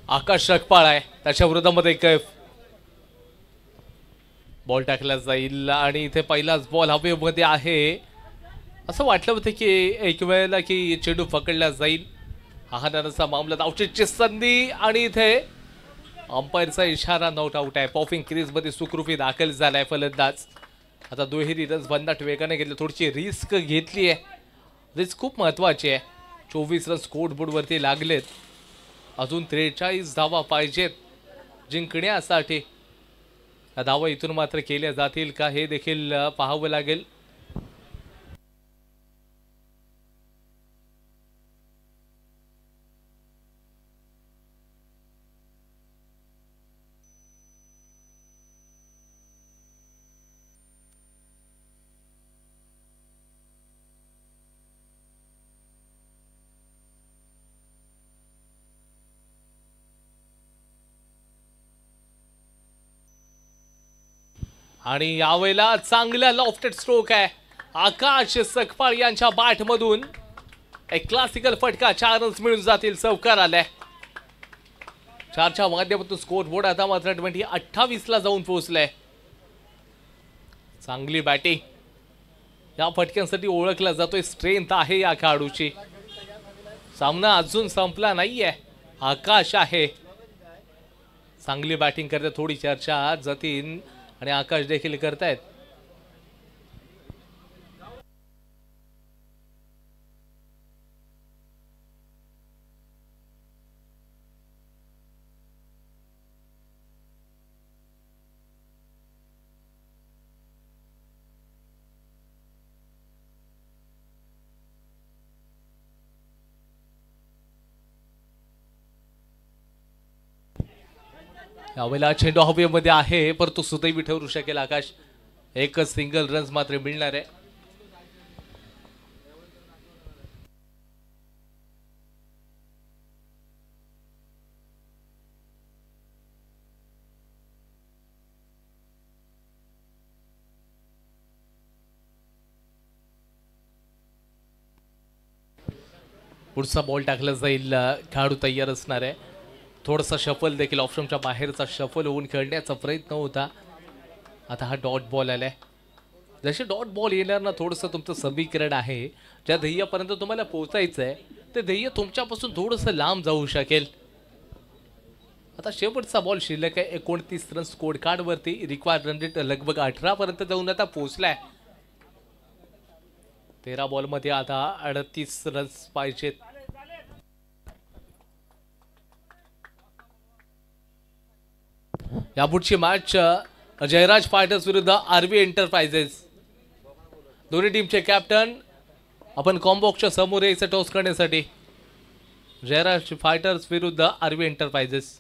Speaker 1: आकाश सकपाळ आहे, त्याच्या विरोधामध्ये कैफ. बॉल टाकला जाईल आणि इथे पहिलाच बॉल हवेमध्ये आहे. असं वाटलं होतं की एक वेळेला की चेंडू पकडला जाईल. आहाराचा मामला, धावचीची संधी आणि इथे अंपायरचा इशारा, नॉट आउट आहे. पॉपिंग क्रीजमध्ये सुखरूपी दाखल झालाय फलंदाज. आता दुहेरी रन्स भन्नाट वेगाने घेतले, थोडीशी रिस्क घेतली आहे. रिस्क खूप महत्वाची आहे. 24 रन्स स्कोर बोर्डवरती लागलेत. अजून 43 धावा पाहिजेत जिंकण्यासाठी. धावा इथून मात्र केल्या जातील का हे देखील पाहावं लागेल. आणि यावेळेला चांगला लॉफ्टेड स्ट्रोक आहे आकाश सकपाळ यांच्या बॅटमधून. एक क्लासिकल फटका, 4 रन्स मिळून जातील. चौकार आलाय 4च्या माध्यमातून. स्कोर बोर्ड आता मात्र 28 ला जाऊन पोहोचलाय. चांगली बॅटिंग, या फटक्यांसाठी ओळखला जातोय. स्ट्रेंथ आहे या खेळाडूची. सामना अजून संपला नाहीये. आकाश आहे, चांगली बॅटिंग करते. थोडी चर्चा जतीन आणि आकाश देखील करतायत. यावेळेला चेंडू हवेमध्ये आहे परंतु सुदैवी ठरू शकेल आकाश. एकच सिंगल रन्स मात्र मिळणार आहे. पुढचा बॉल टाकला जाईल. खेळाडू तयार असणार आहे. थोडासा शफल देखील, ऑप्शनच्या बाहेरचा शफल होऊन खेळण्याचा प्रयत्न होता. आता हा डॉट बॉल आलाय. जसे डॉट बॉल येणार ना, थोडंसं तुमचं समीकरण आहे ज्या ध्येयापर्यंत तुम्हाला पोहोचायचं आहे ते ध्येय तुमच्यापासून थोडंसं लांब जाऊ शकेल. आता शेवटचा बॉल शिल्लक आहे. 29 रन स्कोर कार्डवरती. रिक्वायर्ड रन रेट लगभग 18 पर्यंत जाऊन आता पोहोचलाय. 13 बॉलमध्ये आता 38 रन्स पाहिजेत. यापुढची मॅच जयराज फायटर्स विरुद्ध आरबी एंटरप्राइजेस. दोन्ही टीमचे कॅप्टन आपण कॉम्बॉक्सच्या समोर यायचं टॉस करण्यासाठी. जयराज फायटर्स विरुद्ध आरबी एंटरप्राइजेस.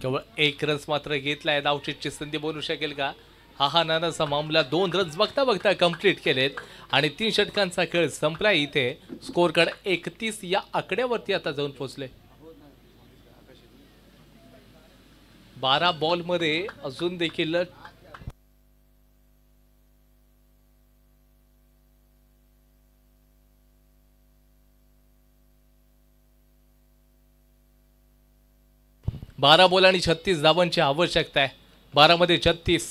Speaker 1: केवळ 1 रन्स मात्र घेतलाय. धावचीची संधी बनू शकेल का? हा नानाचा मामला 2 रन्स बघता बघता कंप्लीट केलेत आणि 3 षटकांचा खेळ संपला. इथे स्कोर कार्ड 31 या आकड्यावरती आता जाऊन पोहोचले. 12 बॉल मध्ये अजून देखील बारा बॉल आणि 36 धावांची आवश्यकता आहे. 12 मध्ये 36,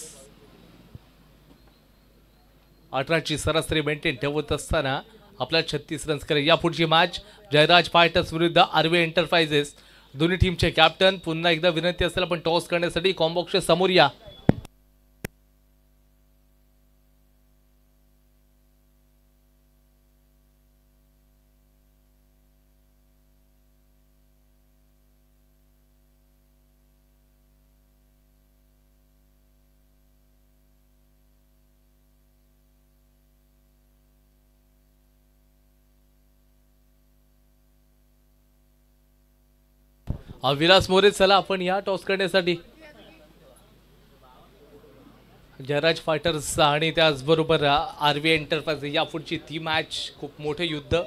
Speaker 1: 18ची सरासरी मेंटेन ठेवत असताना आपला 36 रन्स करे. या पुढची मॅच जयराज फायटर्स विरुद्ध आरवे एंटरप्राइजेस. दोन्ही टीमचे कॅप्टन. पुन्हा एकदा विनंती असेल आपण टॉस करण्यासाठी कॉम्बॉक्सच्या समोर या. विलास मोरे चला आपण या टॉस करण्यासाठी. जयराज फायटर्स आणि त्याचबरोबर आरवी एंटरप्राइज या पुढची ती मॅच खूप मोठे युद्ध.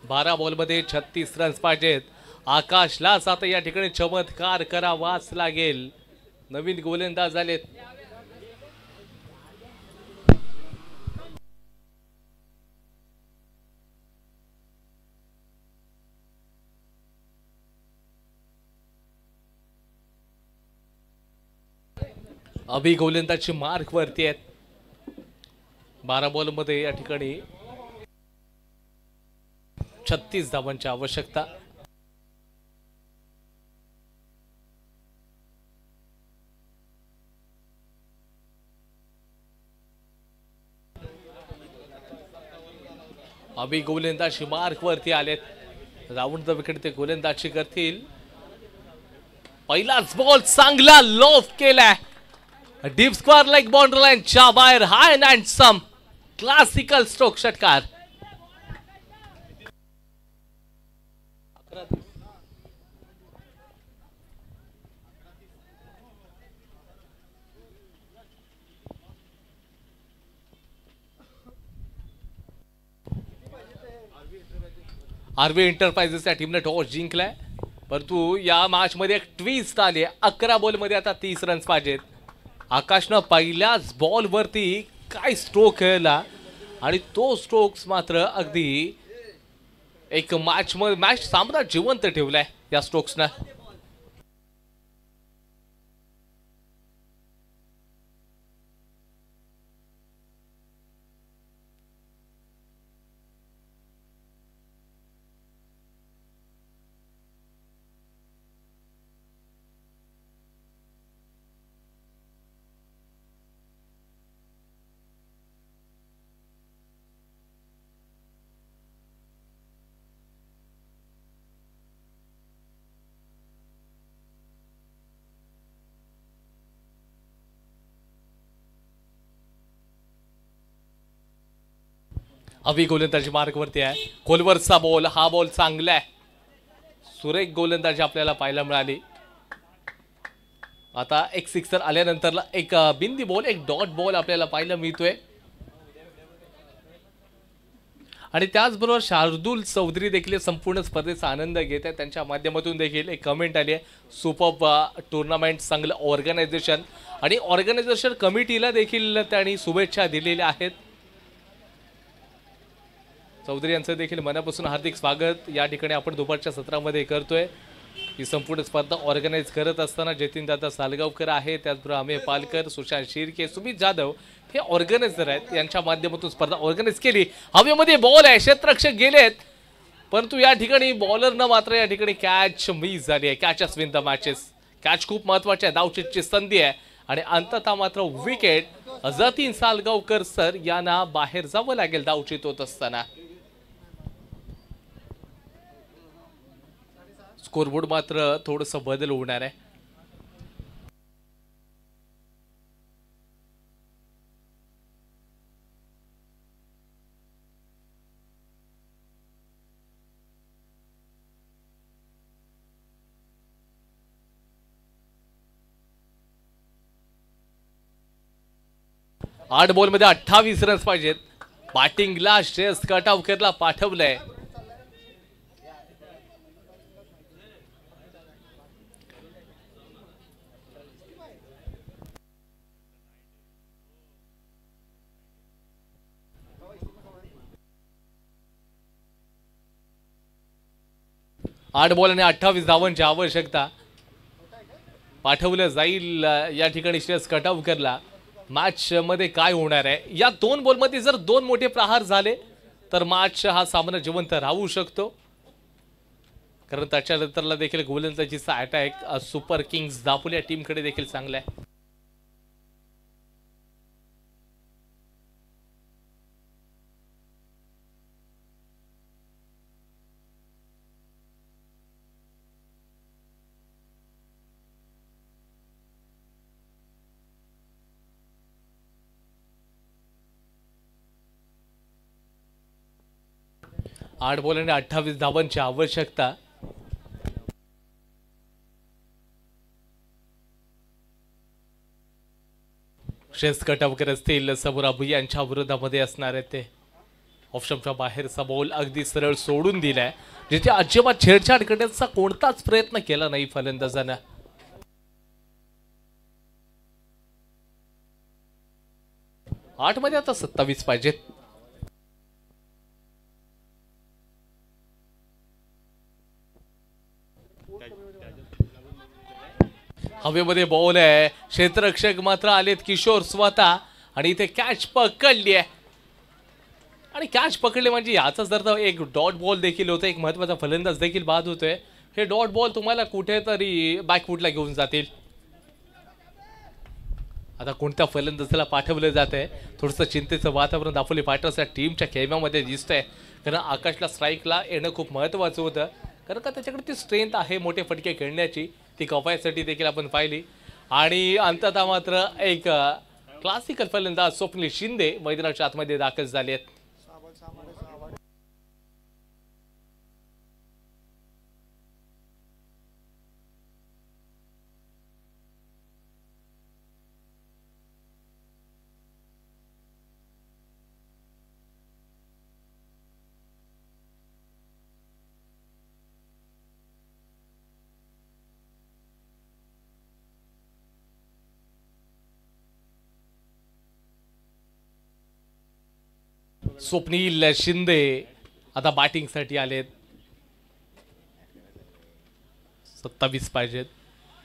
Speaker 1: 12 बॉलमध्ये 36 रन्स पाहिजेत. आकाशलाच आता या ठिकाणी चमत्कार करावाच लागेल. नवीन गोलंदाज झालेत. अभि गोलंदाजची मार्क वरती आहेत. 12 बॉल मध्ये या ठिकाणी 36 धावांची आवश्यकता. अभि गोलंदाजी मार्क वरती आलेत. राऊंड द विकेट ते गोलंदाजी करतील. पहिलाच बॉल चांगला लॉफ केलाय. डीप स्क्वेअर लाईक बाउंड्री लाईनच्या बाहेर. हाय अँड सम क्लासिकल स्ट्रोक षटकार. आरवी एंटरप्राइजेस या टीमने टॉस जिंकलाय. परंतु या मॅच मध्ये एक ट्विस्ट आली. 11 बॉल मध्ये आता 30 रन्स पाहिजेत. आकाशनं पहिल्याच बॉल वरती काय स्ट्रोक खेळला आणि तो स्ट्रोक्स मात्र अगदी एक मॅच सामना जिवंत ठेवलाय या स्ट्रोक्सना. अभि गोलंदाजी मार्कवरती आहे. खोलवरचा बॉल. हा बॉल चांगला आहे. सुरेख गोलंदाजी आपल्याला पाहायला मिळाली. आता एक सिक्सर आल्यानंतर एक बिंदी बॉल, एक डॉट बॉल आपल्याला पाहायला मिळतोय. आणि त्याचबरोबर शार्दुल चौधरी देखील संपूर्ण स्पर्धेचा आनंद घेत आहेत. त्यांच्या माध्यमातून देखील एक कमेंट आली आहे. सुपर टुर्नामेंट, चांगलं ऑर्गनायझेशन आणि ऑर्गनायझेशन कमिटीला देखील त्यांनी शुभेच्छा दिलेल्या आहेत. चौधरी यांचं देखील मनापासून हार्दिक स्वागत या ठिकाणी आपण दुपारच्या सत्रामध्ये करतोय. ही संपूर्ण स्पर्धा ऑर्गनाइज करत असताना जतीनदादा सालगावकर आहे, त्याचबरोबर अमेय पालकर, सुशांत शिर्के, सुमित जाधव हे ऑर्गनायझर आहेत. यांच्या माध्यमातून स्पर्धा ऑर्गनाइज केली. हवेमध्ये बॉल आहे, क्षेत्ररक्षक गेलेत, परंतु या ठिकाणी बॉलरनं मात्र या ठिकाणी कॅच मिस झाली आहे. Catches win the matches. Catch खूप महत्वाची आहे. धावचीची संधी आहे आणि अंततः मात्र विकेट. जतीन सालगावकर सर यांना बाहेर जावं लागेल धावचीत होत असताना. स्कोरबोर्ड मात्र थोडंसं बदल होणार आहे. 8 बॉलमध्ये 28 रन्स पाहिजेत. बॅटिंगला श्रेयस कटावकरला पाठवलंय. आठ बॉल आणि 28 धावांची आवश्यकता. पाठवलं जाईल या ठिकाणी श्रेयस कटावकरला. मॅच मध्ये काय होणार आहे, या 2 बॉलमध्ये जर 2 मोठे प्रहार झाले तर मॅच हा सामना जिवंत राहू शकतो. कारण त्याच्यानंतरला देखील गोलंदाजीचा अटॅक सुपर किंग्स दापोली या टीमकडे देखील चांगला आहे. आठ बॉल आणि 28 धावांची आवश्यकता. श्रेयस कटावकर असतील, समोर अभू यांच्या विरोधामध्ये असणार आहे ते. ऑप्शनच्या बाहेरचा बॉल अगदी सरळ सोडून दिलाय, जिथे अजिबात छेडछाड करण्याचा कोणताच प्रयत्न केला नाही फलंदाजानं. आठ मध्ये आता 27 पाहिजेत. हवेमध्ये बॉल आहे, क्षेत्ररक्षक मात्र आलेत किशोर स्वतः आणि इथे कॅच पकडली आहे. आणि कॅच पकडले म्हणजे याचाच अर्थ एक डॉट बॉल देखील होतं, एक महत्वाचा फलंदाज देखील बाद होतोय. हे डॉट बॉल तुम्हाला कुठेतरी बॅकफुटला घेऊन जातील. आता कोणत्या फलंदाजाला पाठवलं जात आहे, थोडंसं चिंतेचं वातावरण दापोली फायटर्सच्या टीमच्या खेळण्यामध्ये दिसतंय. कारण आकाशला स्ट्राईकला येणं खूप महत्त्वाचं होतं, कारण का त्याच्याकडे ती स्ट्रेंथ आहे मोठे फटके खेळण्याची, ती कपायसाठी देखील आपण पाहिली. आणि अंततः मात्र एक क्लासिकल फलंदाज स्वप्नील शिंदे मैदानाच्या आतमध्ये दाखल झाले आहेत. स्वप्नील शिंदे आता बॅटिंगसाठी आलेत. 27 पाहिजेत.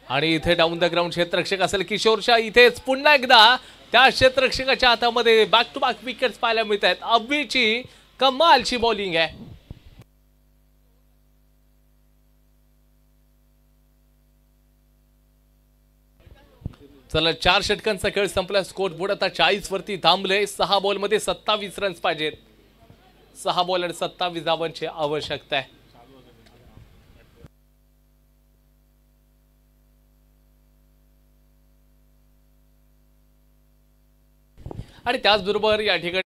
Speaker 1: आणि इथे डाऊन द ग्राउंड क्षेत्ररक्षक असेल किशोरच्या, इथेच पुन्हा एकदा त्या क्षेत्ररक्षकाच्या हातामध्ये बॅक टू बॅक विकेट्स पाहायला मिळत आहेत. अब्बीची कमालची बॉलिंग आहे. चला 4 षटकांचा खेळ संपला. स्कोर बोर्ड आता 40 वरती थांबले. 6 बॉलमध्ये 27 रन्स पाहिजेत. 6 बॉल आणि 27 धावांची आवश्यकता आहे. आणि त्याचबरोबर या ठिकाणी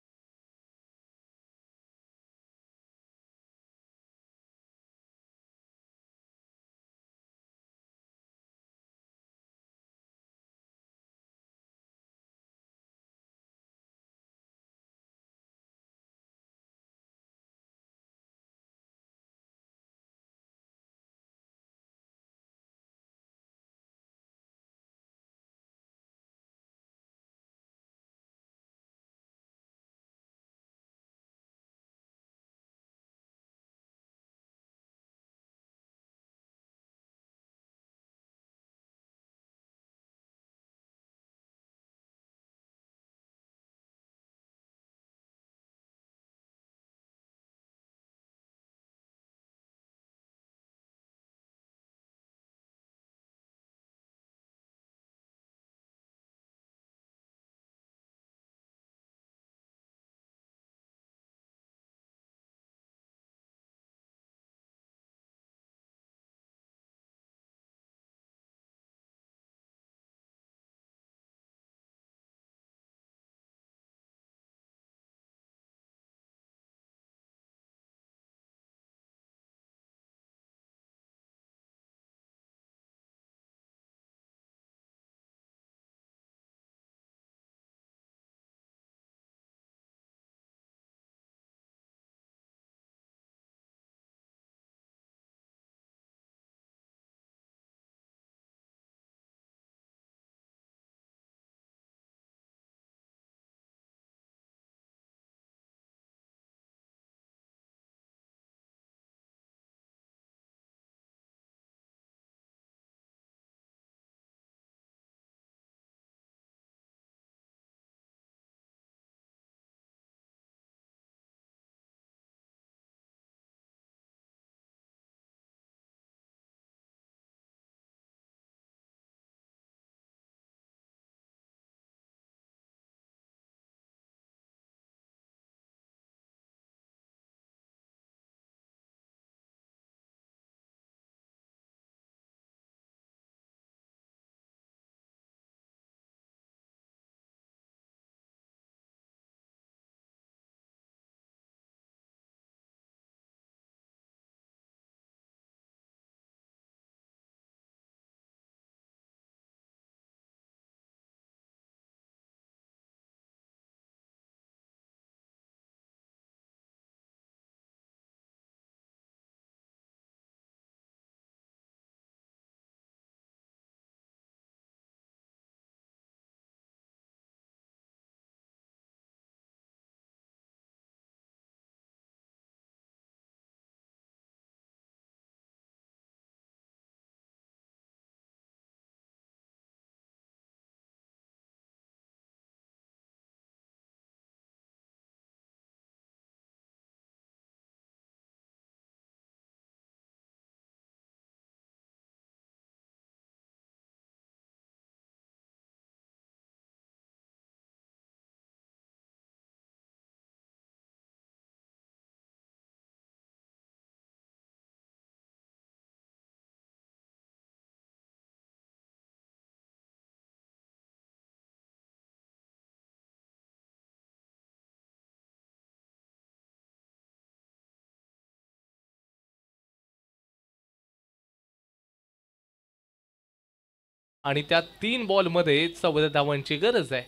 Speaker 1: आणि त्या 3 बॉलमध्ये 14 धावांची गरज आहे.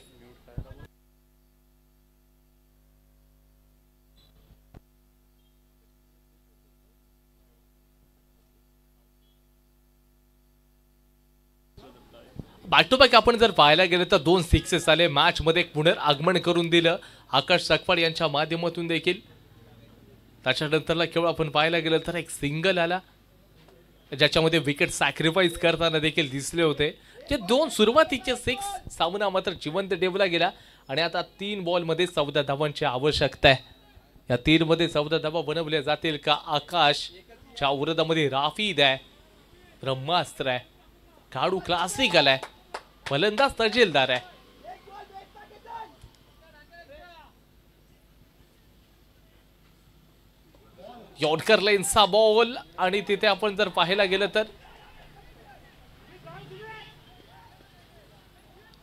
Speaker 1: बॅक टू बॅक आपण जर पाहायला गेलं तर 2 सिक्सेस आले मॅच मध्ये, एक पुनरागमन करून दिलं आकाश सकपाळ यांच्या माध्यमातून देखील. त्याच्यानंतरला केवळ आपण पाहायला गेलं तर एक सिंगल आला ज्याच्यामध्ये विकेट सॅक्रिफाईस करताना देखील दिसले होते. जे 2 सुरुवातीचे 6 सामना मात्र जिवंत ठेवला गेला आणि आता 3 बॉलमध्ये 14 धावांची आवश्यकता आहे. या 3 मध्ये 14 धावा बनवल्या जातील का? आकाशच्या उरदामध्ये राफीद आहे, ब्रह्मास्त्र आहे, काडू क्लासिकल आहे, फलंदाज तजेलदार आहे. यॉर्कर लेन्सचा बॉल आणि तिथे आपण जर पाहायला गेलं तर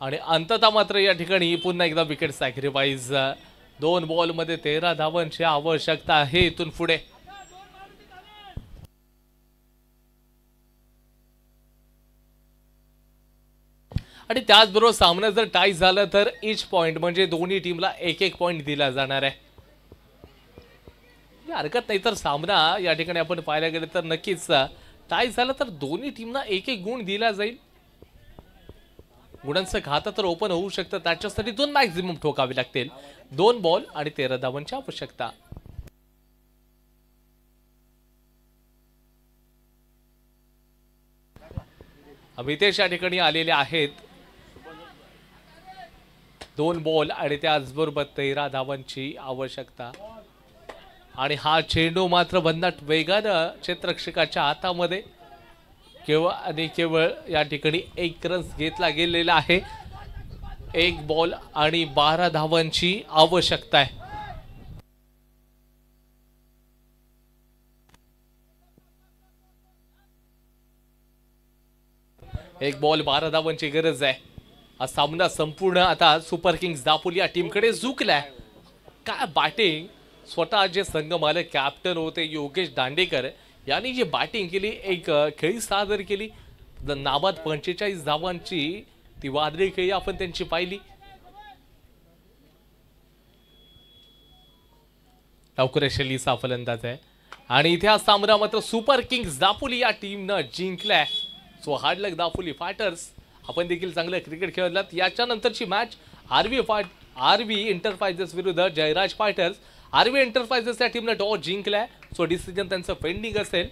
Speaker 1: आणि अंततः मात्र या ठिकाणी पुन्हा एकदा विकेट सॅक्रिफाईस. 2 बॉलमध्ये 13 धावांची आवश्यकता आहे इथून पुढे. आणि त्याचबरोबर सामना जर टाय झाला तर इच पॉइंट म्हणजे दोन्ही टीमला 1-1 पॉइंट दिला जाणार आहे. हरकत नाही तर सामना या ठिकाणी आपण पाहायला गेलं तर नक्कीच टाय झाला तर दोन्ही टीमना 1-1 गुण दिला जाईल. गुणांचं खातं तर ओपन होऊ शकतं, त्याच्यासाठी 2 मॅक्झिमम ठोकावे लागतील. 2 बॉल आणि 13 धावांची आवश्यकता. अमितेश या ठिकाणी आलेले आहेत. 2 बॉल आणि त्याचबरोबर 13 धावांची आवश्यकता. आणि हा चेंडू मात्र भन्नाट वेगानं क्षेत्ररक्षकाच्या हातामध्ये. केवळ आणि केवळ या ठिकाणी 1 रन घेतला गेलेला आहे. 1 बॉल आणि 12 धावांची आवश्यकता आहे. एक बॉल 12 धावांची गरज आहे. हा सामना संपूर्ण आता सुपर किंग्स दापोली या टीमकडे झुकलाय. काय बॅटिंग! स्वतः जे संघ मालक कॅप्टन होते योगेश दांडेकर यांनी जी बॅटिंग केली, एक खेळी सादर केली. नाबाद 45 धावांची ती वादळी खेळी आपण त्यांची पाहिली. टावकुरे शैलीचा फलंदाज आहे आणि इथे हा सामना मात्र सुपर किंग्स दापोली या टीमनं जिंकलाय. सो हार्ड लक दापोली फायटर्स. आपण देखील चांगलं क्रिकेट खेळलात. याच्यानंतरची मॅच आरवी एंटरप्राइजेस विरुद्ध जयराज फायटर्स. आरवी एंटरप्राइजेस या टीमनं टॉस जिंकलाय. सो डिसिजन त्यांचं पेंडिंग असेल.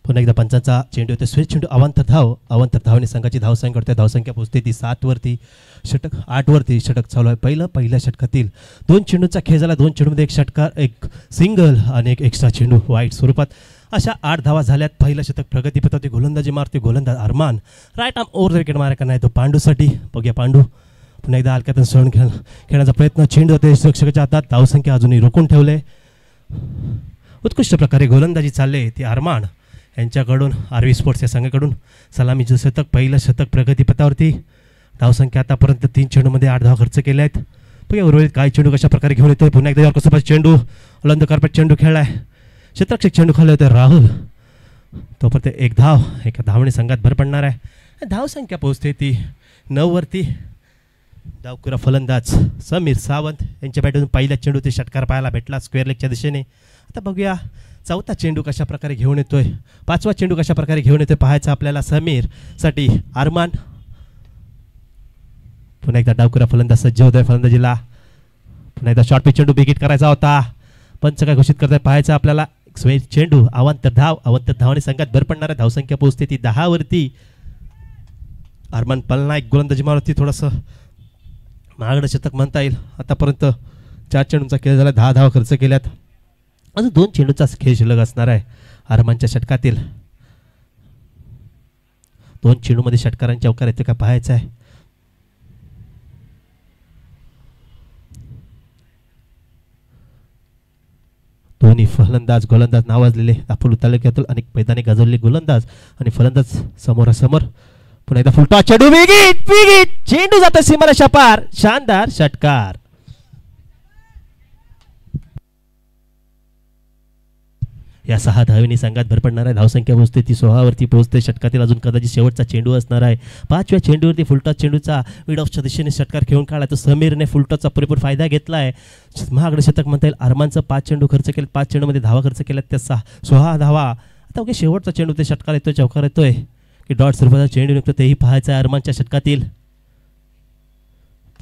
Speaker 2: पुन्हा एकदा पंचांचा चेंडू होते स्वेच चेंडू अवांतर धावने संघाची धावसंख्या करते धावसंख्या पोहोचते ती 7 वरती षटक 8 वरती षटक चालू आहे पहिल्या षटकातील 2 चेंडूंचा खेळ झाला 2 चेंडूमध्ये एक षटकार एक सिंगल आणि एक एक्स्ट्रा चेंडू वाईट स्वरूपात अशा 8 धावा झाल्यात पहिलं शतक प्रगतीपथावरती गोलंदाजी मारते गोलंदाज Arman right arm over the wicket मारा करणार तो पांडूसाठी बघूया पांडू पुन्हा एकदा हलक्यातून सळून खेळण्याचा प्रयत्न चेंडू होते रक्षकाच्या हातात धावसंख्या अजूनही रोखून ठेवले उत्कृष्ट प्रकारे गोलंदाजी चालले ती अरमान यांच्याकडून आरवी स्पोर्ट्स या संघाकडून सलामीचं शतक पहिलं शतक प्रगतीपथावरती धावसंख्या आतापर्यंत 3 चेंडूमध्ये 8 धावा खर्च केल्या आहेत बघूया उर्वरित काही चेंडू कशा प्रकारे घेऊन येतोय पुन्हा एकदा कसं चेंडू उलंद कार्पेट चेंडू खेळलाय क्षेत्ररक्षक चेंडू खाल्ले होते राहुल तोपर्यंत एक धाव एका धावणे संघात भर पडणार आहे धावसंख्या पोहोचते ती 9 वरती डावखुरा फलंदाज समीर सावंत यांच्या बॅटमधून पहिल्या चेंडू ते षटकार पाहायला भेटला स्क्वेअर लेगच्या दिशेने आता बघूया चौथा चेंडू कशा प्रकारे घेऊन येतोय पाचवा चेंडू कशा प्रकारे घेऊन येतोय पाहायचं आपल्याला समीर साठी अरमान पुन्हा एकदा डावखुरा फलंदाज सज्ज होतोय फलंदाजीला पुन्हा एकदा शॉर्ट पिच चेंडू बिगिट करायचा होता पंच काय घोषित करताय पाहायचं आपल्याला स्वेच चेंडू अवांतर धावने संघात भर पडणार आहे धावसंख्या पोहोचते ती 10 वरती अरमान पलनायक गोलंदाजी मारती थोडंसं महागडं शतक म्हणता येईल आतापर्यंत 4 चेंडूंचा खेळ झाला 10 धावा खर्च केल्यात अजून 2 चेंडूचा खेळ शिल्लक असणार आहे अरमानच्या षटकातील 2 चेंडूमध्ये षटकारांचे अवकार येते का पाहायचं आहे दोन्ही फलंदाज गोलंदाज नावाजलेले दापोली तालुक्यातील अनेक मैदाने गाजवलेले गोलंदाज आणि फलंदाज समोरासमोर पुन्हा एकदा फुलटॉस चेंडू विकेट चेंडू जातो सीमारेषा पार शानदार षटकार या 6 धावेनी संघात भर पडणार आहे धावसंख्या पोहोचते ती 16 वरती पोहोचते षटकातील अजून कदाचित शेवटचा चेंडू असणार आहे 5व्या चेंडूवरती फुलटॉस चेंडूचा मिड ऑफच्या दिशेने षटकार खेळून काढला तो समीरने फुलटॉसचा पुरेपूर फायदा घेतला आहे महागडे शतक म्हणता येईल अरमानचं 5 चेंडू खर्च केले 5 चेंडूमध्ये धावा खर्च केल्यात त्या 16 धावा आता ओके शेवटचा चेंडू ते षटकार येतोय चौकार येतोय की डॉट स्वरूपाचा चेंडू निघतो तेही पाहायचं आहे अरमानच्या षटकातील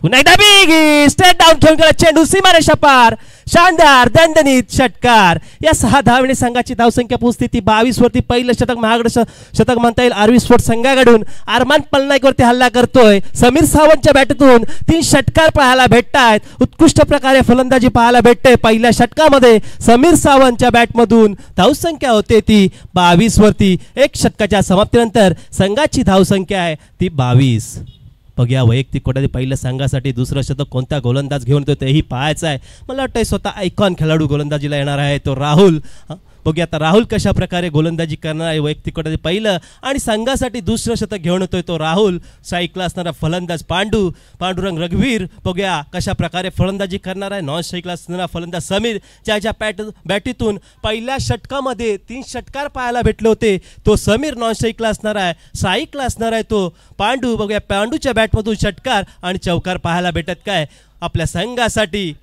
Speaker 2: पुन्हा एकदा बिग स्ट्रेट डाऊन खेळून गेला चेंडू सीमारेषा पार शानदार दणदणीत षटकार या 6 धावणे संघाची धावसंख्या पोहोचते ती 22 वरती पहिलं शतक महागडं शतक म्हणता येईल आरवी स्पोर्ट्स संघाकडून अरमान पलनायक वरती हल्ला करतोय समीर सावंतच्या बॅटतून 3 षटकार पाहायला भेटतायत उत्कृष्ट प्रकारे फलंदाजी पाहायला भेटते पहिल्या षटकामध्ये समीर सावंतच्या बॅटमधून धावसंख्या होते ती 22 वरती एक षटकाच्या समाप्तीनंतर संघाची धावसंख्या आहे ती 22 बघूया वैयक्तिक कोट्यातील पहिल्या संघासाठी दुसरं शतक कोणता गोलंदाज घेऊन येतो तेही पाहायचं आहे मला वाटतं स्वतः आयकॉन खेळाडू गोलंदाजीला येणार आहे तो राहुल बघूया आता राहुल कशा प्रकारे गोलंदाजी करणार आहे वैयक्तिक कोट्यातील पहिलं आणि संघासाठी दुसरं शतक घेऊन येतोय तो राहुल स्ट्राईकला असणारा फलंदाज पांडुरंग रघुवीर बघूया कशा प्रकारे फलंदाजी करणार आहे नॉन स्ट्राईकला असणारा फलंदाज समीर ज्याच्या बॅटीतून पहिल्या षटकामध्ये 3 षटकार पाहायला भेटले होते तो समीर नॉन स्ट्राईकला असणार आहे स्ट्राईकला असणार आहे तो पांडू बघूया पांडूच्या बॅटमधून षटकार आणि चौकार पाहायला भेटत काय आपल्या संघासाठी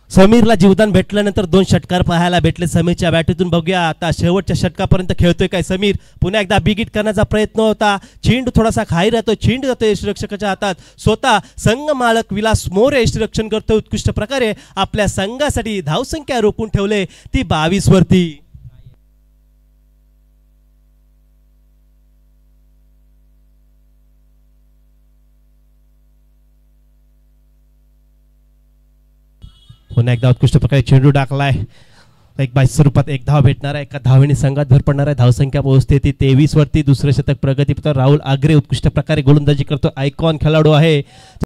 Speaker 2: समीरला जीवदान भेटल्यानंतर 2 षटकार पाहायला भेटले समीरच्या बॅटीतून बघूया आता शेवटच्या षटकापर्यंत खेळतोय काय समीर पुन्हा एकदा बिगिट करण्याचा प्रयत्न होता चेंडू थोडासा खाली राहतोय चेंडू जातोय यष्टिरक्षकाच्या हातात स्वतः संघ मालक विलास मोरे यष्टिरक्षण करतोय उत्कृष्ट प्रकारे आपल्या संघासाठी धावसंख्या रोखून ठेवले ती 22 वरती पुन्हा एकदा उत्कृष्ट प्रकारे चेंडू टाकलाय एक 22 स्वरूपात एक धाव भेटणार आहे एका धावेने संघात भर पडणार आहे धावसंख्या पोहोचते ती 23 वरती दुसरं शतक प्रगतीपथावर राहुल आग्रे उत्कृष्ट प्रकारे गोलंदाजी करतो आयकॉन खेळाडू आहे